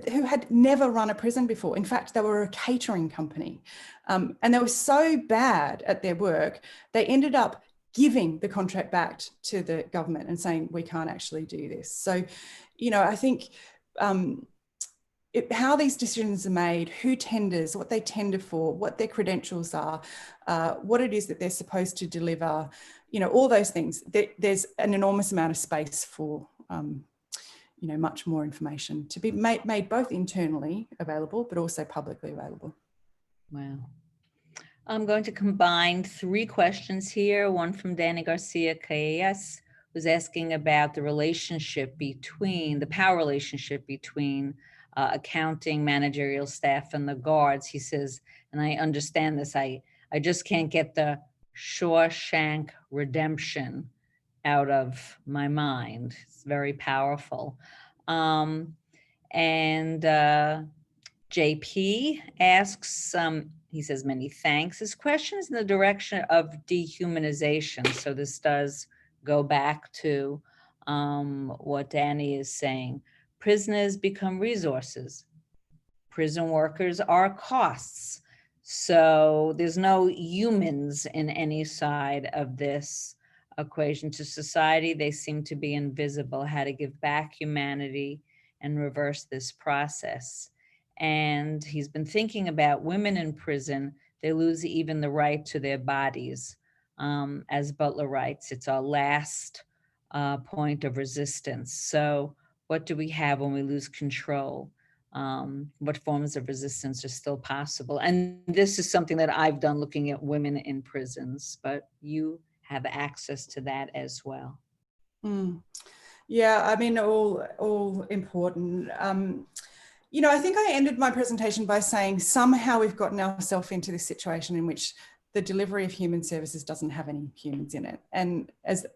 who had never run a prison before. In fact, they were a catering company, and they were so bad at their work, they ended up giving the contract back to the government and saying, we can't actually do this. So, I think how these decisions are made, who tenders, what they tender for, what their credentials are, what it is that they're supposed to deliver, all those things. There's an enormous amount of space for, much more information to be made both internally available, but also publicly available. Wow. I'm going to combine 3 questions here. One from Danny Garcia KAS, who's asking about the power relationship between accounting, managerial staff, and the guards. He says, and I understand this, I just can't get the Shawshank Redemption out of my mind. It's very powerful. And JP asks, he says, many thanks. His question is in the direction of dehumanization. So this does go back to what Danny is saying. Prisoners become resources. Prison workers are costs. So there's no humans in any side of this equation. To society, they seem to be invisible. How to give back humanity and reverse this process. And he's been thinking about women in prison. They lose even the right to their bodies. As Butler writes, it's our last point of resistance. So what do we have when we lose control? What forms of resistance are still possible? And this is something that I've done looking at women in prisons, but you have access to that as well. Yeah, I mean, all important. I think I ended my presentation by saying somehow we've gotten ourselves into this situation in which the delivery of human services doesn't have any humans in it, and as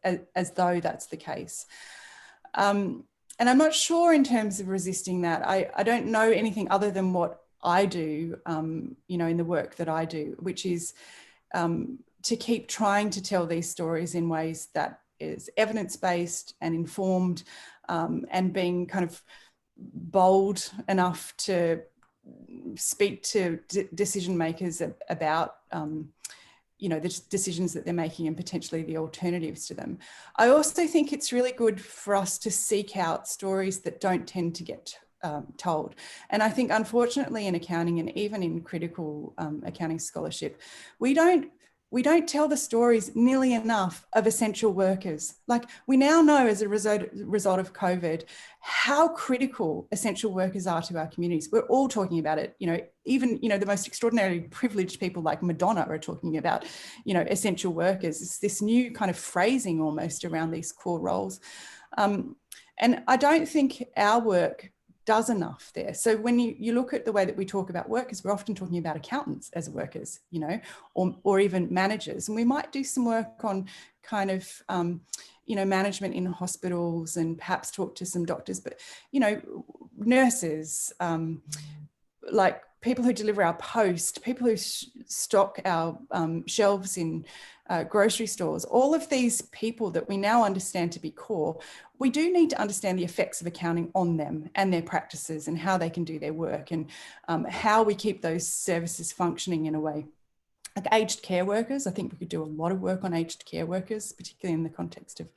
though that's the case. And I'm not sure in terms of resisting that. I don't know anything other than what I do, in the work that I do, which is to keep trying to tell these stories in ways that is evidence-based and informed, and being kind of bold enough to speak to decision makers about the decisions that they're making and potentially the alternatives to them. I also think it's really good for us to seek out stories that don't tend to get told. And I think, unfortunately, in accounting and even in critical accounting scholarship, we don't tell the stories nearly enough of essential workers. Like, we now know, as a result of COVID, how critical essential workers are to our communities. We're all talking about it. Even the most extraordinarily privileged people like Madonna are talking about essential workers. It's this new kind of phrasing almost around these core roles, and I don't think our work does enough there. So when you look at the way that we talk about workers, we're often talking about accountants as workers, or even managers. And we might do some work on kind of, management in hospitals and perhaps talk to some doctors, but, nurses, like people who deliver our post, people who stock our shelves in grocery stores, all of these people that we now understand to be core, we do need to understand the effects of accounting on them and their practices and how they can do their work, and how we keep those services functioning in a way. Like aged care workers, I think we could do a lot of work on aged care workers, particularly in the context of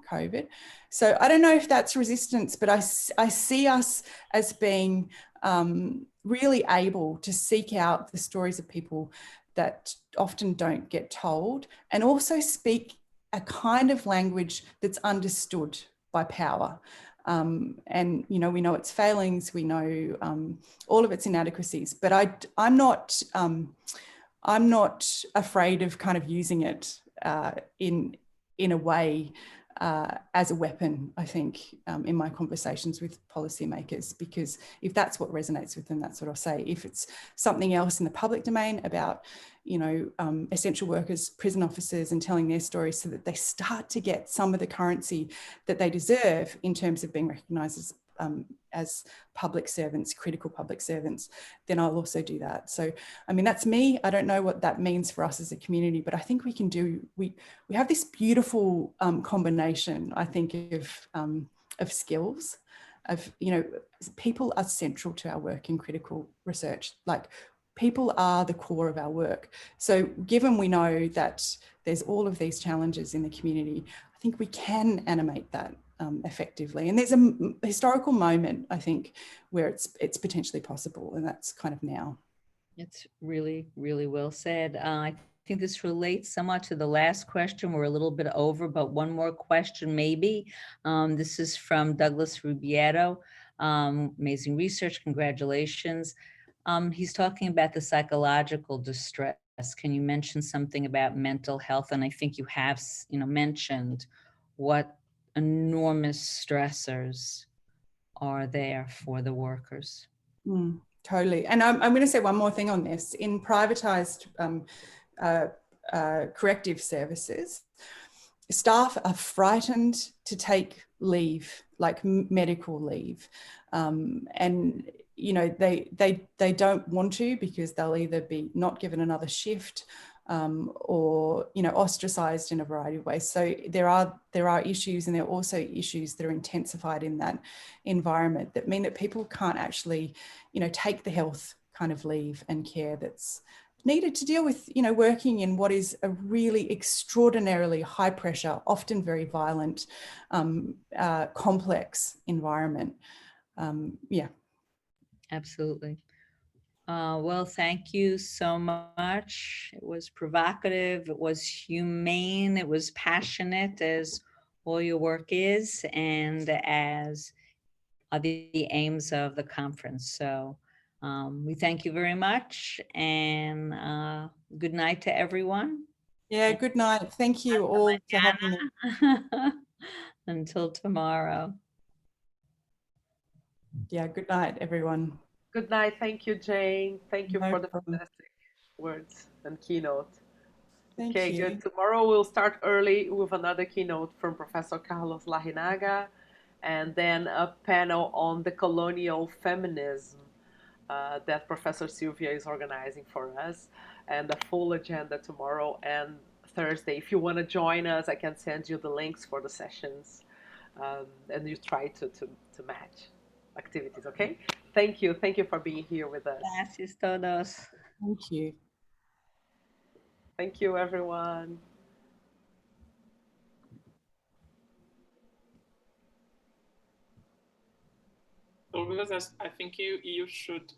COVID. So I don't know if that's resistance, but I see us as being really able to seek out the stories of people that often don't get told, and also speak a kind of language that's understood by power. And, we know its failings, we know all of its inadequacies, but I'm not afraid of kind of using it in a way as a weapon, I think, in my conversations with policymakers, because if that's what resonates with them, that's what I'll say. If it's something else in the public domain about, essential workers, prison officers, and telling their stories so that they start to get some of the currency that they deserve in terms of being recognised as public servants, critical public servants, then I'll also do that. So, I mean, that's me. I don't know what that means for us as a community, but I think we can do, we have this beautiful combination, I think, of skills, of, people are central to our work in critical research. Like, people are the core of our work. So given we know that there's all of these challenges in the community, I think we can animate that effectively. And there's a historical moment, I think, where it's potentially possible, and that's kind of now. It's really, really well said. I think this relates somewhat to the last question. We're a little bit over, but one more question maybe. This is from Douglas Rubiero. Amazing research, congratulations. He's talking about the psychological distress. Can you mention something about mental health? And I think you have, mentioned what enormous stressors are there for the workers. Totally. And I'm going to say one more thing on this. In privatised corrective services, staff are frightened to take leave, like medical leave, and they don't want to, because they'll either be not given another shift, or ostracized in a variety of ways. So there are issues, and there are also issues that are intensified in that environment that mean that people can't actually take the health kind of leave and care that's needed to deal with working in what is a really extraordinarily high pressure, often very violent, complex environment. Yeah. Absolutely. Well, thank you so much. It was provocative, it was humane, it was passionate, as all your work is, and as are the aims of the conference. So we thank you very much, and good night to everyone. Yeah, good night. Thank you all for having me. Until tomorrow. Yeah, good night, everyone. Good night. Thank you, Jane. Thank you No for the problem. fantastic words and keynote. Thank Okay, you. good. Tomorrow we'll start early with another keynote from Professor Carlos Larrinaga, and then a panel on the colonial feminism that Professor Sylvia is organizing for us, and a full agenda tomorrow. And Thursday. If you want to join us, I can send you the links for the sessions, and you try to match activities, okay? Thank you. Thank you for being here with us. Gracias todos. Thank you. Thank you, everyone. So, because I think you should